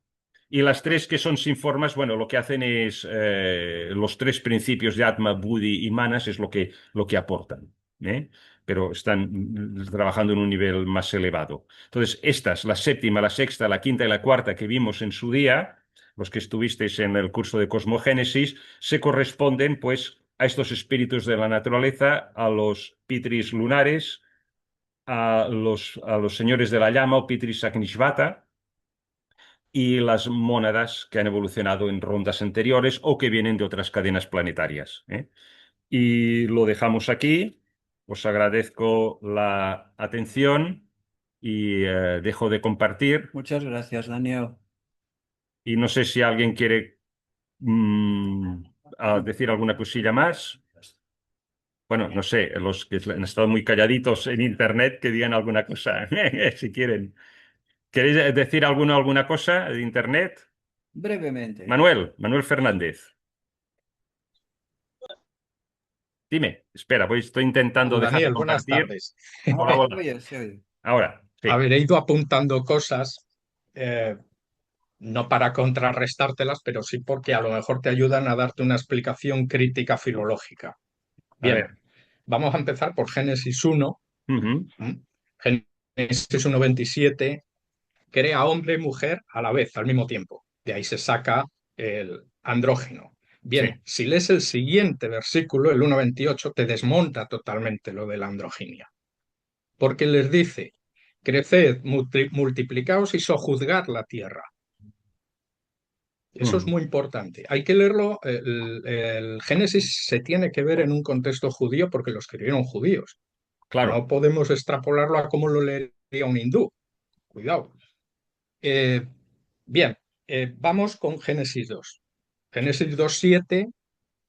[SPEAKER 1] Y las 3 que son sin formas, bueno, lo que hacen es los 3 principios de Atma, Buddhi y Manas es lo que aportan, pero están trabajando en un nivel más elevado. Entonces, estas, la séptima, la sexta, la quinta y la cuarta que vimos en su día, los que estuvisteis en el curso de Cosmogénesis, se corresponden pues a estos espíritus de la naturaleza, a los pitris lunares, a los señores de la llama o pitris Agnishvata y las mónadas que han evolucionado en rondas anteriores o que vienen de otras cadenas planetarias. Y lo dejamos aquí. Os agradezco la atención y dejo de compartir.
[SPEAKER 4] Muchas gracias, Daniel.
[SPEAKER 1] Y no sé si alguien quiere decir alguna cosilla más. Bueno, no sé, los que han estado muy calladitos en internet que digan alguna cosa, si quieren. ¿Queréis decir alguna cosa de internet?
[SPEAKER 4] Brevemente.
[SPEAKER 1] Manuel Fernández. Dime, espera, estoy intentando dejar de
[SPEAKER 5] Daniel, buenas
[SPEAKER 1] compartir.
[SPEAKER 5] tardes.
[SPEAKER 1] Hola,
[SPEAKER 4] Ahora se
[SPEAKER 1] hola.
[SPEAKER 4] oye, se oye.
[SPEAKER 1] Ahora,
[SPEAKER 5] A
[SPEAKER 1] sí.
[SPEAKER 5] ver, he ido apuntando cosas, eh, no para contrarrestártelas, pero sí porque a lo mejor te ayudan a darte una explicación crítica filológica.
[SPEAKER 1] A
[SPEAKER 5] Bien,
[SPEAKER 1] ver.
[SPEAKER 5] vamos a empezar por Génesis 1.
[SPEAKER 1] Ujú,
[SPEAKER 5] ¿m? Génesis 1:27 crea hombre y mujer a la vez, al mismo tiempo. De ahí se saca el andrógeno.
[SPEAKER 1] sí.
[SPEAKER 5] Bien, si lees el siguiente versículo, el 1:28, te desmonta totalmente lo de la androginia, porque les dice: creced, multiplicaos y sojuzgad la tierra. Eso es
[SPEAKER 1] Ujú,
[SPEAKER 5] muy importante. Hay que leerlo. El Génesis se tiene que ver en un contexto judío porque lo escribieron judíos.
[SPEAKER 1] claro.
[SPEAKER 5] No podemos extrapolarlo a cómo lo leería un hindú. Cuidado. Eh, bien, vamos con Génesis 2. Génesis 2:7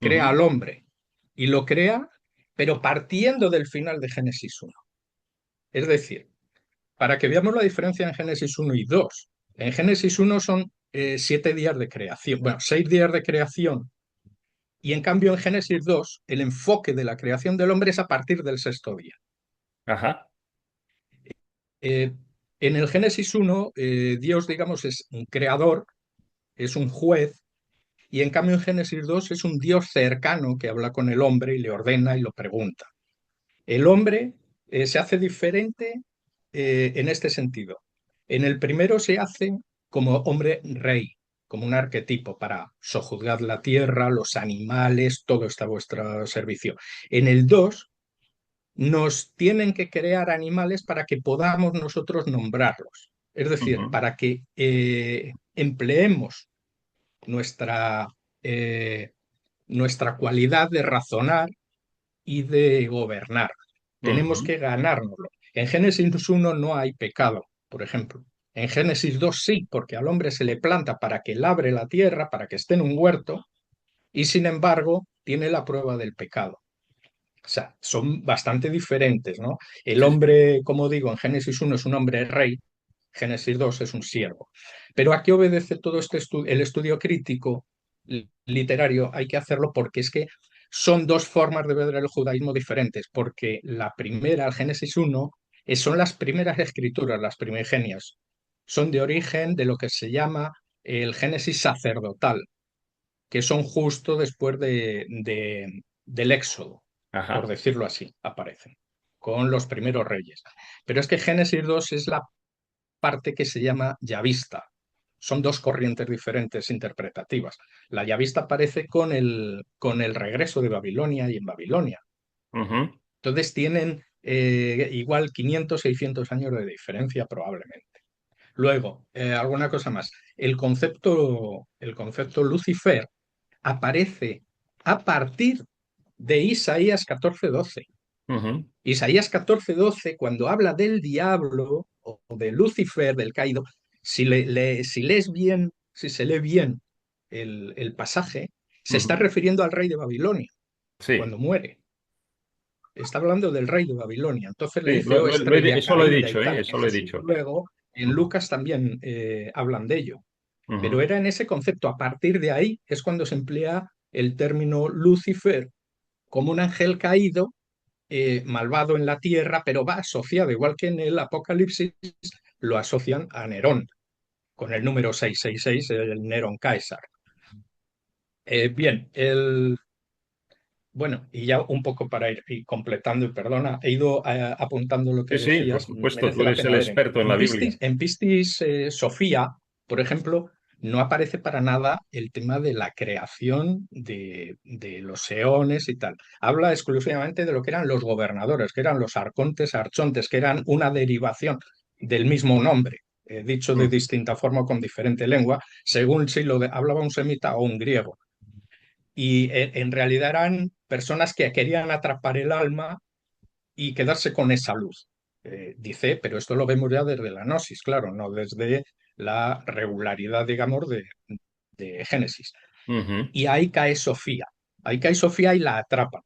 [SPEAKER 5] crea
[SPEAKER 1] Ujú,
[SPEAKER 5] al hombre y lo crea, pero partiendo del final de Génesis 1. Es decir, para que veamos la diferencia en Génesis 1 y 2. En Génesis 1 son 7 días de creación, bueno, 6 días de creación, y en cambio en Génesis 2 el enfoque de la creación del hombre es a partir del sexto día.
[SPEAKER 1] ajá.
[SPEAKER 5] Eh, en el Génesis 1, Dios, digamos, es un creador, es un juez, y en cambio en Génesis 2 es un Dios cercano que habla con el hombre y le ordena y lo pregunta. El hombre se hace diferente en este sentido. En el primero se hace como hombre rey, como un arquetipo para sojuzgar la tierra, los animales, todo está a vuestro servicio. En el 2 nos tienen que crear animales para que podamos nosotros nombrarlos. Es decir,
[SPEAKER 1] Ujú,
[SPEAKER 5] para que empleemos nuestra, eh, nuestra cualidad de razonar y de gobernar. Tenemos
[SPEAKER 1] ujú,
[SPEAKER 5] que ganárnoslo. En Génesis 1 no hay pecado, por ejemplo. En Génesis 2 sí, porque al hombre se le planta para que labre la tierra, para que esté en un huerto, y sin embargo tiene la prueba del pecado. O sea, son bastante diferentes, ¿no? El
[SPEAKER 1] sí, sí.
[SPEAKER 5] hombre, como digo, en Génesis 1 es un hombre rey, Génesis 2 es un siervo. Pero ¿a qué obedece todo el estudio crítico literario? Hay que hacerlo porque es que son dos formas de ver el judaísmo diferentes, porque la primera, el Génesis 1, son las primeras escrituras, las primigenias. Son de origen de lo que se llama el Génesis sacerdotal, que son justo después del Éxodo, por
[SPEAKER 1] Ajá.
[SPEAKER 5] decirlo así, aparecen, con los primeros reyes. Pero es que Génesis 2 es la parte que se llama yavista, Son dos corrientes diferentes interpretativas. La yavista aparece con el regreso de Babilonia y en Babilonia.
[SPEAKER 1] Ujú,
[SPEAKER 5] Entonces tienen igual 500, 600 años de diferencia probablemente. Luego, alguna cosa más. El concepto Lucifer aparece a partir de Isaías 14:12.
[SPEAKER 1] ujú.
[SPEAKER 5] Isaías 14:12, cuando habla del diablo o de Lucifer, del caído, si lees bien, si se lee bien el pasaje, se está
[SPEAKER 1] Ujú.
[SPEAKER 5] refiriendo al rey de Babilonia
[SPEAKER 1] Sí,
[SPEAKER 5] cuando muere. Está hablando del rey de Babilonia. Entonces le
[SPEAKER 1] sí,
[SPEAKER 5] dice, oh, estrella
[SPEAKER 1] eso lo he
[SPEAKER 5] caída y
[SPEAKER 1] dicho,
[SPEAKER 5] tal. En
[SPEAKER 1] eso lo he
[SPEAKER 5] Jesús
[SPEAKER 1] dicho.
[SPEAKER 5] luego, en
[SPEAKER 1] Ujú,
[SPEAKER 5] Lucas también hablan de ello. Pero
[SPEAKER 1] ujú.
[SPEAKER 5] era en ese concepto. A partir de ahí es cuando se emplea el término Lucifer como un ángel caído, malvado en la tierra, pero va asociado, igual que en el Apocalipsis, lo asocian a Nerón, con el número 666, el Nerón Caesar. Bien, bueno, y ya un poco para ir completando, y perdona, he ido apuntando lo que
[SPEAKER 1] Sí, sí, por
[SPEAKER 5] decías,
[SPEAKER 1] supuesto, tú
[SPEAKER 5] merece la
[SPEAKER 1] eres el
[SPEAKER 5] pena ver.
[SPEAKER 1] experto en la Biblia.
[SPEAKER 5] En Pistis Sofía, por ejemplo, no aparece para nada el tema de la creación de los eones y tal. Habla exclusivamente de lo que eran los gobernadores, que eran los arcontes, archontes, que eran una derivación del mismo nombre, dicho de
[SPEAKER 1] Ujú.
[SPEAKER 5] distinta forma o con diferente lengua, según si hablaba un semita o un griego. Y en realidad eran personas que querían atrapar el alma y quedarse con esa luz. Dice, pero esto lo vemos ya desde la gnosis, claro, no desde la regularidad, digamos, de Génesis.
[SPEAKER 1] Ujú.
[SPEAKER 5] Y ahí cae Sofía y la atrapa.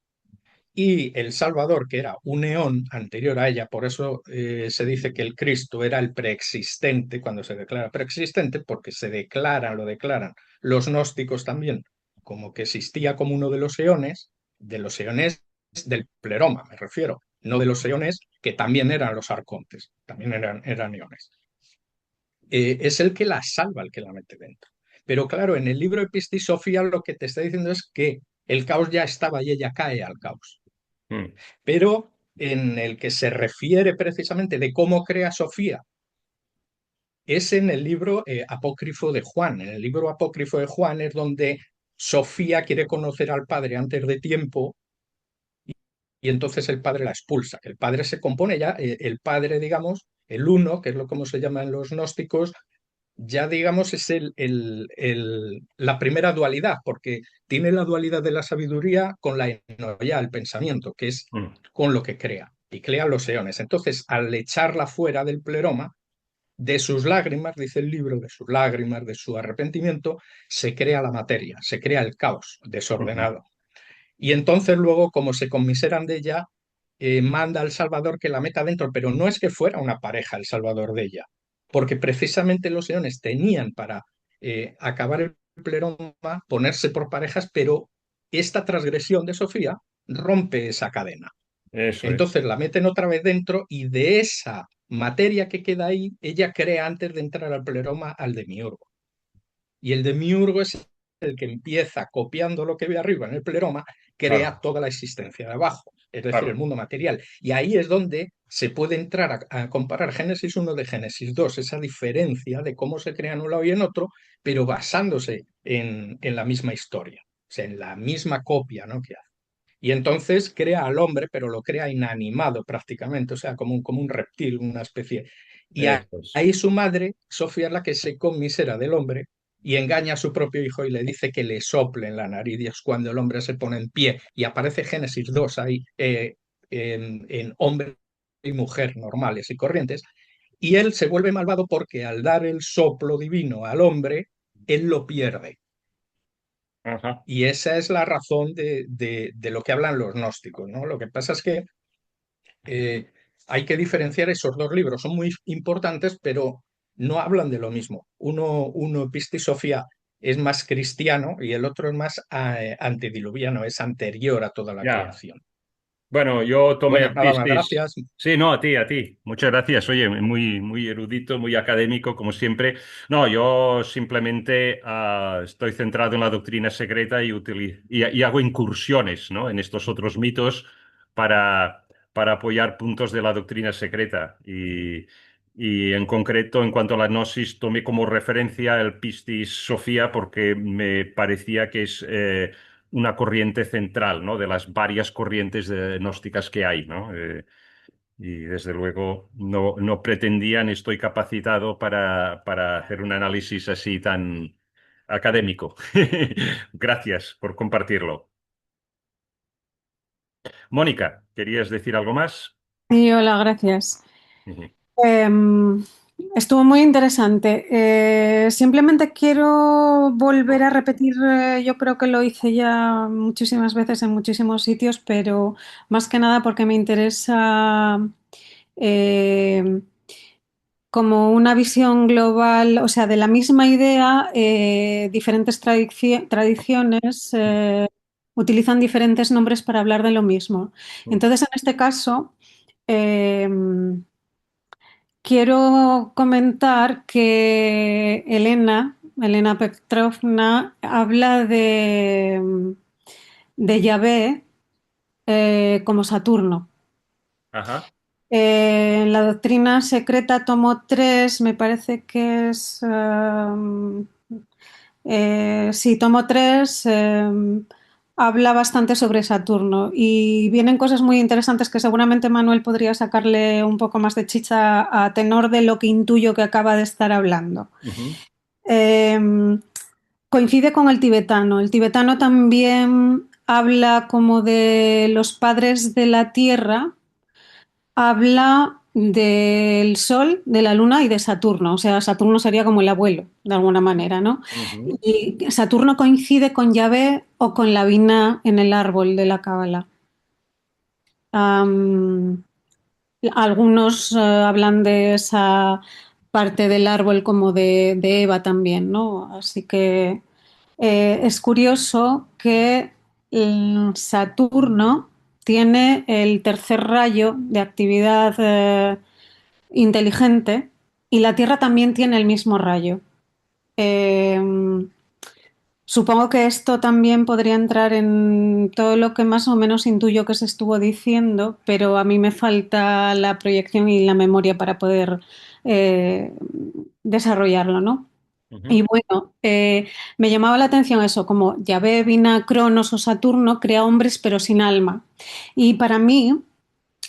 [SPEAKER 5] Y el Salvador, que era un eón anterior a ella, por eso se dice que el Cristo era el preexistente, cuando se declara preexistente, porque lo declaran los gnósticos también, como que existía como uno de los eones del pleroma, me refiero, no de los eones que también eran los arcontes, también eran eones. Es el que la salva, el que la mete dentro. Pero claro, en el libro Epistisofía lo que te está diciendo es que el caos ya estaba y ella cae al caos,
[SPEAKER 1] Mm.
[SPEAKER 5] pero en el que se refiere precisamente de cómo crea Sofía es en el libro apócrifo de Juan. En el libro apócrifo de Juan es donde Sofía quiere conocer al padre antes de tiempo y entonces el padre la expulsa. El padre se compone ya, el padre, digamos, el uno, que es lo como se llama en los gnósticos, ya digamos es la primera dualidad, porque tiene la dualidad de la sabiduría con la enoía, el pensamiento, que es
[SPEAKER 1] Mm.
[SPEAKER 5] con lo que crea, y crea los eones. Entonces, al echarla fuera del pleroma, de sus lágrimas, dice el libro, de sus lágrimas, de su arrepentimiento, se crea la materia, se crea el caos
[SPEAKER 1] Ujú.
[SPEAKER 5] desordenado. Y entonces luego, como se conmiseran de ella, manda al Salvador que la meta dentro, pero no es que fuera una pareja el Salvador de ella, porque precisamente los leones tenían para acabar el pleroma, ponerse por parejas, pero esta transgresión de Sofía rompe esa cadena.
[SPEAKER 1] Eso es.
[SPEAKER 5] Entonces la meten otra vez dentro y de esa materia que queda ahí, ella crea antes de entrar al pleroma al demiurgo. Y el demiurgo es el que empieza copiando lo que ve arriba en el pleroma,
[SPEAKER 1] Claro,
[SPEAKER 5] crea toda la existencia de abajo, es decir, el
[SPEAKER 1] claro.
[SPEAKER 5] mundo material. Y ahí es donde se puede entrar a comparar Génesis 1 de Génesis 2, esa diferencia de cómo se crea en un lado y en otro, pero basándose en la misma historia, o sea, en la misma copia, ¿no? que hace. Y entonces crea al hombre, pero lo crea inanimado prácticamente, o sea, como un reptil, una especie. Y
[SPEAKER 1] Eso es.
[SPEAKER 5] ahí su madre, Sofía, es la que se conmisera del hombre y engaña a su propio hijo y le dice que le sople en la nariz y es cuando el hombre se pone en pie y aparece Génesis 2 ahí en hombre y mujer normales y corrientes y él se vuelve malvado porque al dar el soplo divino al hombre, él lo pierde.
[SPEAKER 1] Ajá.
[SPEAKER 5] Y esa es la razón de lo que hablan los gnósticos, ¿no? Lo que pasa es que eh, hay que diferenciar esos dos libros, son muy importantes, pero no hablan de lo mismo. Uno Epistisofía, es más cristiano y el otro es más antediluviano, es anterior a toda la
[SPEAKER 1] Ya.
[SPEAKER 5] creación.
[SPEAKER 1] Bueno, yo tomé
[SPEAKER 5] Bueno, nada más,
[SPEAKER 1] Piscis.
[SPEAKER 5] gracias.
[SPEAKER 1] Sí, no, a ti, a ti. Muchas gracias. Oye, muy, muy erudito, muy académico, como siempre. No, yo simplemente estoy centrado en la doctrina secreta y hago incursiones, ¿no? En estos otros mitos para, para apoyar puntos de la doctrina secreta. Y en concreto, en cuanto a la gnosis, tomé como referencia el Pistis Sofía porque me parecía que es una corriente central, ¿no? De las varias corrientes gnósticas que hay, ¿no? Y desde luego no pretendía ni estoy capacitado para hacer un análisis así tan académico. Gracias por compartirlo. Mónica, ¿querías decir algo más?
[SPEAKER 6] Sí, hola, gracias.
[SPEAKER 1] Ujú.
[SPEAKER 6] Em, Estuvo muy interesante. Simplemente quiero volver a repetir, yo creo que lo hice ya muchísimas veces en muchísimos sitios, pero más que nada porque me interesa eh, como una visión global, o sea, de la misma idea, diferentes tradiciones utilizan diferentes nombres para hablar de lo mismo. Entonces, en este caso, em, quiero comentar que Elena Petrovna, habla de Yahvé como Saturno.
[SPEAKER 1] Ajá.
[SPEAKER 6] En la doctrina secreta, tomo 3 me parece que es. Sí, tomo 3 habla bastante sobre Saturno y vienen cosas muy interesantes que seguramente Manuel podría sacarle un poco más de chicha a tenor de lo que intuyo que acaba de estar hablando.
[SPEAKER 1] Ujú.
[SPEAKER 6] Eh, Coincide con el tibetano. El tibetano también habla como de los padres de la tierra, habla del Sol, de la Luna y de Saturno. O sea, Saturno sería como el abuelo, de alguna manera, ¿no?
[SPEAKER 1] Ujú.
[SPEAKER 6] Y Saturno coincide con Yahvé o con la vina en el árbol de la Cábala. Am, Algunos hablan de esa parte del árbol como de Eva también, ¿no? Así que es curioso que Saturno tiene el tercer rayo de actividad inteligente y la Tierra también tiene el mismo rayo. Eh, Supongo que esto también podría entrar en todo lo que más o menos intuyo que se estuvo diciendo, pero a mí me falta la proyección y la memoria para poder eh, desarrollarlo, ¿no? Y
[SPEAKER 1] Ujú.
[SPEAKER 6] bueno, me llamaba la atención eso, como Yahvé, Vina, Cronos o Saturno crea hombres pero sin alma. Y para mí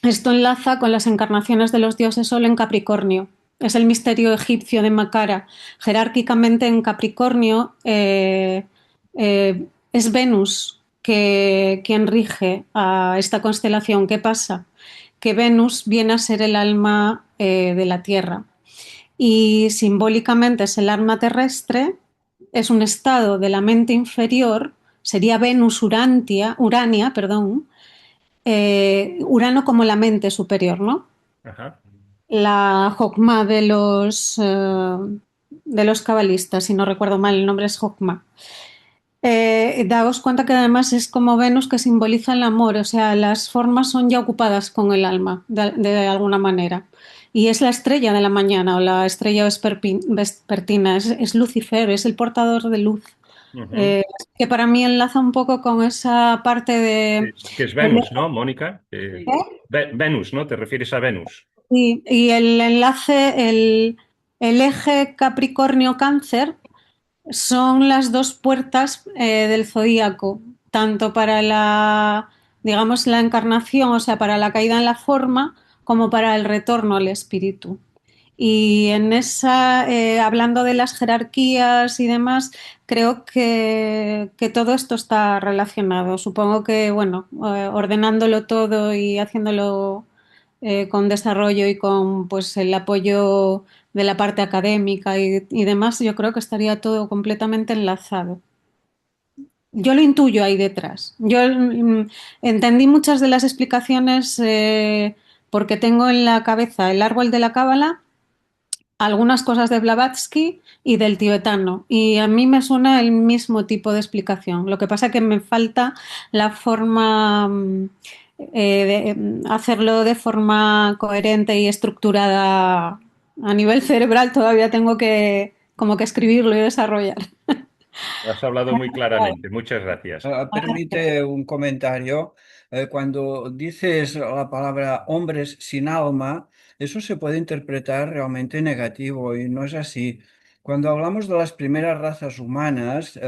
[SPEAKER 6] esto enlaza con las encarnaciones de los dioses Sol en Capricornio. Es el misterio egipcio de Macara. Jerárquicamente en Capricornio es Venus quien rige a esta constelación. ¿Qué pasa? Que Venus viene a ser el alma de la Tierra y simbólicamente es el alma terrestre, es un estado de la mente inferior, sería Venus Urania, perdón, Urano como la mente superior, ¿no?
[SPEAKER 1] Ajá.
[SPEAKER 6] La Jokma de los cabalistas, si no recuerdo mal, el nombre es Jokma. Daos cuenta que además es como Venus que simboliza el amor, o sea, las formas son ya ocupadas con el alma, de alguna manera. Y es la estrella de la mañana o la estrella vespertina, es Lucifer, es el portador de luz,
[SPEAKER 1] Ujú.
[SPEAKER 6] eh, que para mí enlaza un poco con esa parte de...
[SPEAKER 1] Que es Venus, ¿no, Mónica?
[SPEAKER 2] Sí.
[SPEAKER 1] Venus, ¿no? ¿Te refieres a Venus?
[SPEAKER 6] Y el enlace, el eje Capricornio-Cáncer son las dos puertas del zodíaco, tanto para la, digamos, la encarnación, o sea, para la caída en la forma, como para el retorno al espíritu. Y en esa, hablando de las jerarquías y demás, creo que todo esto está relacionado. Supongo que, bueno, ordenándolo todo y haciéndolo con desarrollo y con pues el apoyo de la parte académica y demás, yo creo que estaría todo completamente enlazado. Yo lo intuyo ahí detrás. Yo entendí muchas de las explicaciones porque tengo en la cabeza el árbol de la cábala, algunas cosas de Blavatsky y del tibetano. Y a mí me suena el mismo tipo de explicación. Lo que pasa es que me falta la forma de hacerlo de forma coherente y estructurada a nivel cerebral. Todavía tengo que como que escribirlo y desarrollar.
[SPEAKER 1] Has hablado muy claramente. Muchas gracias.
[SPEAKER 4] Permite un comentario. Cuando dices la palabra hombres sin alma, eso se puede interpretar realmente negativo y no es así. Cuando hablamos de las primeras razas humanas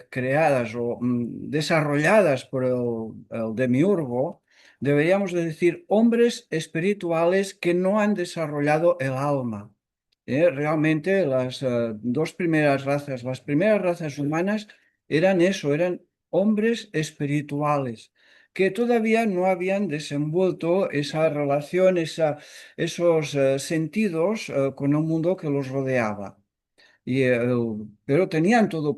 [SPEAKER 4] creadas o desarrolladas por el demiurgo, deberíamos de decir hombres espirituales que no han desarrollado el alma. Realmente las dos primeras razas, las primeras razas humanas eran eso, eran hombres espirituales que todavía no habían desenvuelto esa relación, esos sentidos con el mundo que los rodeaba. Pero tenían todo el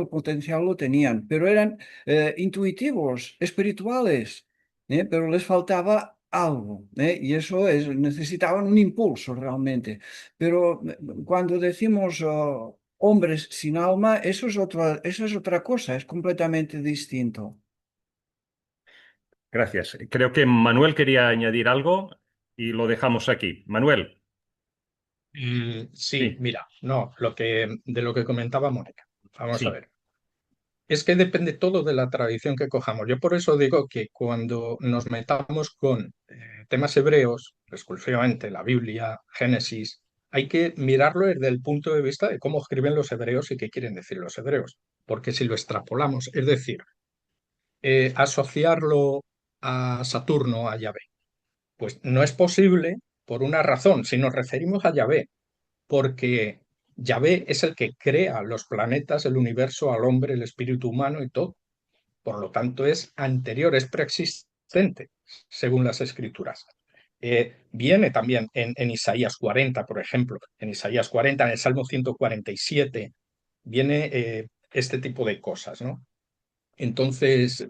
[SPEAKER 4] potencial lo tenían, pero eran intuitivos, espirituales, pero les faltaba algo, y eso es, necesitaban un impulso realmente. Pero cuando decimos hombres sin alma, eso es otra cosa, es completamente distinto.
[SPEAKER 1] Gracias. Creo que Manuel quería añadir algo y lo dejamos aquí. Manuel,
[SPEAKER 5] Sí,
[SPEAKER 1] sí,
[SPEAKER 5] mira, no, de lo que comentaba Mónica. Vamos a
[SPEAKER 1] sí.
[SPEAKER 5] ver. Es que depende todo de la tradición que cojamos. Yo por eso digo que cuando nos metamos con temas hebreos, exclusivamente la Biblia, Génesis, hay que mirarlo desde el punto de vista de cómo escriben los hebreos y qué quieren decir los hebreos. Porque si lo extrapolamos, es decir, asociarlo a Saturno, a Yahvé, pues no es posible por una razón. Si nos referimos a Yahvé, porque Yahvé es el que crea los planetas, el universo, al hombre, el espíritu humano y todo. Por lo tanto, es anterior, es preexistente, según las escrituras. Viene también en Isaías 40, por ejemplo, en Isaías 40, en el Salmo 147, viene este tipo de cosas, ¿no? Entonces,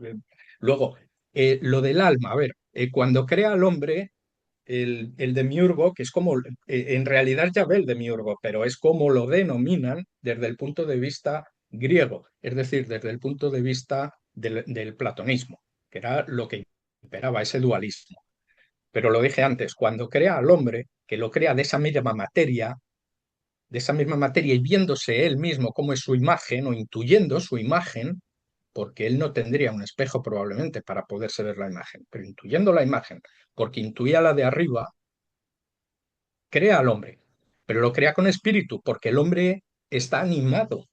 [SPEAKER 5] luego, lo del alma, a ver, cuando crea al hombre, el demiurgo, que es como, en realidad ya ve el demiurgo, pero es como lo denominan desde el punto de vista griego, es decir, desde el punto de vista del platonismo, que era lo que imperaba, ese dualismo. Pero lo dije antes, cuando crea al hombre, que lo crea de esa misma materia y viéndose él mismo como es su imagen o intuyendo su imagen, porque él no tendría un espejo probablemente para poderse ver la imagen, pero intuyendo la imagen, porque intuía la de arriba, crea al hombre, pero lo crea con espíritu, porque el hombre está animado.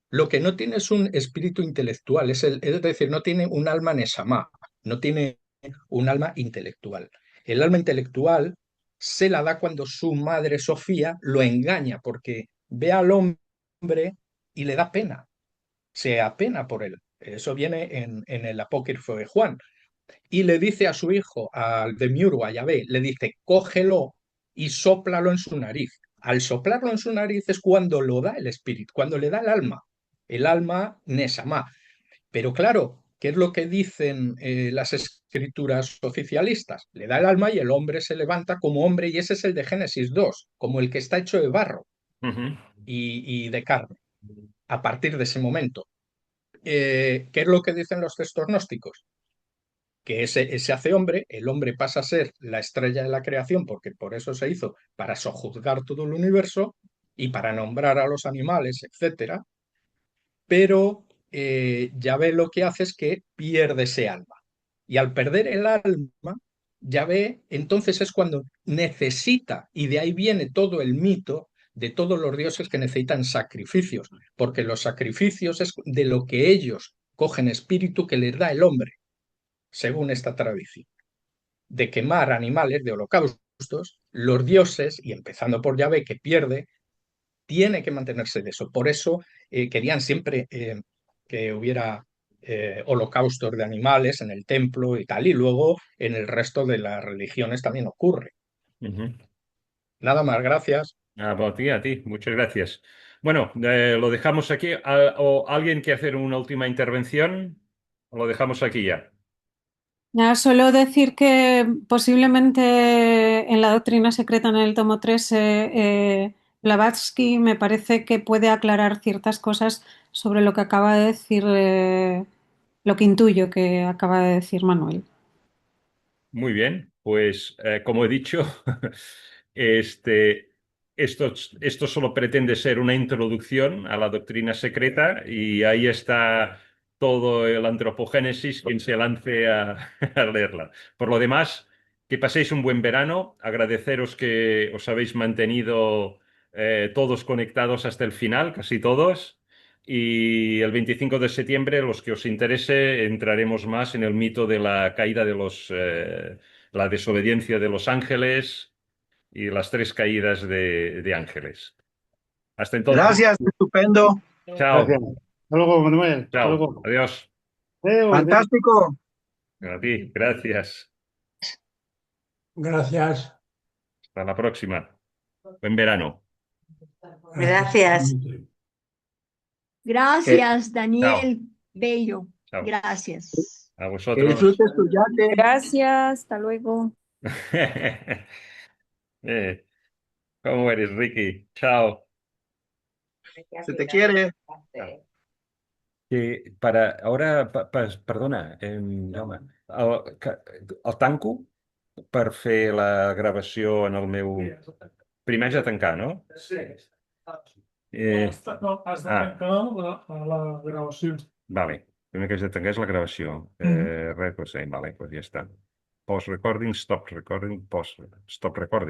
[SPEAKER 5] Lo que no tiene es un espíritu intelectual, es decir, no tiene un alma neshamá, no tiene un alma intelectual. El alma intelectual se la da cuando su madre Sofía lo engaña, porque ve al hombre y le da pena, se apena por él. Eso viene en el apócrifo de Juan y le dice a su hijo, al demiurgo, a Yahvé, le dice, cógelo y sóplalo en su nariz. Al soplarlo en su nariz es cuando lo da el espíritu, cuando le da el alma Nesama. Pero claro, ¿qué es lo que dicen las escrituras oficialistas? Le da el alma y el hombre se levanta como hombre y ese es el de Génesis 2, como el que está hecho de barro
[SPEAKER 1] Ujú.
[SPEAKER 5] y de carne, a partir de ese momento. ¿Qué es lo que dicen los textos gnósticos? Que ese hace hombre, el hombre pasa a ser la estrella de la creación, porque por eso se hizo, para sojuzgar todo el universo y para nombrar a los animales, etcétera, pero Yahvé lo que hace es que pierde ese alma. Y al perder el alma, Yahvé entonces es cuando necesita, y de ahí viene todo el mito de todos los dioses que necesitan sacrificios, porque los sacrificios es de lo que ellos cogen espíritu que les da el hombre según esta tradición, de quemar animales, de holocaustos, los dioses, y empezando por Yahvé, que pierde, tiene que mantenerse de eso. Por eso querían siempre que hubiera holocaustos de animales en el templo y tal, y luego en el resto de las religiones también ocurre.
[SPEAKER 1] Ujú.
[SPEAKER 5] Nada más, gracias.
[SPEAKER 1] A ti, muchas gracias. Bueno, lo dejamos aquí. ¿O alguien quiere hacer una última intervención? ¿O lo dejamos aquí ya?
[SPEAKER 6] Ya, solo decir que posiblemente en la doctrina secreta en el tomo 3 Blavatsky me parece que puede aclarar ciertas cosas sobre lo que acaba de decir, lo que intuyo que acaba de decir Manuel.
[SPEAKER 1] Muy bien, pues como he dicho, este, esto solo pretende ser una introducción a la doctrina secreta y ahí está todo el antropogénesis quien se lance a, a leerla. Por lo demás, Que paséis un buen verano. Agradeceros que os habéis mantenido todos conectados hasta el final, casi todos. Y el 25 de septiembre, los que os interese, entraremos más en el mito de la caída de la desobediencia de los ángeles y las 3 caídas de ángeles. Hasta entonces.
[SPEAKER 7] Gracias, estupendo.
[SPEAKER 1] Chao.
[SPEAKER 8] Gracias. Hasta luego, Manuel. Hasta
[SPEAKER 1] Chao.
[SPEAKER 8] luego.
[SPEAKER 1] Adiós.
[SPEAKER 8] Adeu, adeu.
[SPEAKER 7] Fantástico.
[SPEAKER 1] A ti. Gracias.
[SPEAKER 3] Gracias.
[SPEAKER 1] Hasta la próxima. Buen verano.
[SPEAKER 2] Gracias.
[SPEAKER 9] Gracias, Daniel Bello.
[SPEAKER 1] Chao.
[SPEAKER 9] Gracias.
[SPEAKER 1] A
[SPEAKER 7] Que
[SPEAKER 1] vosotros.
[SPEAKER 7] disfrutes tu yate.
[SPEAKER 10] Gracias, hasta luego.
[SPEAKER 1] ¿Cómo eres, Ricky? Chao.
[SPEAKER 7] Se te quiere.
[SPEAKER 1] Para ahora, perdona, Jaume, el tanco per fer la gravació en el meu... Primer haig de tancar, no?
[SPEAKER 3] Sí.
[SPEAKER 1] Eh,
[SPEAKER 3] Has de
[SPEAKER 1] ah.
[SPEAKER 3] tancar la gravació.
[SPEAKER 1] Vale, primer que haig de tancar és la gravació. Res, pues, vale, pues ja està. Post recording, stop recording, post stop recording.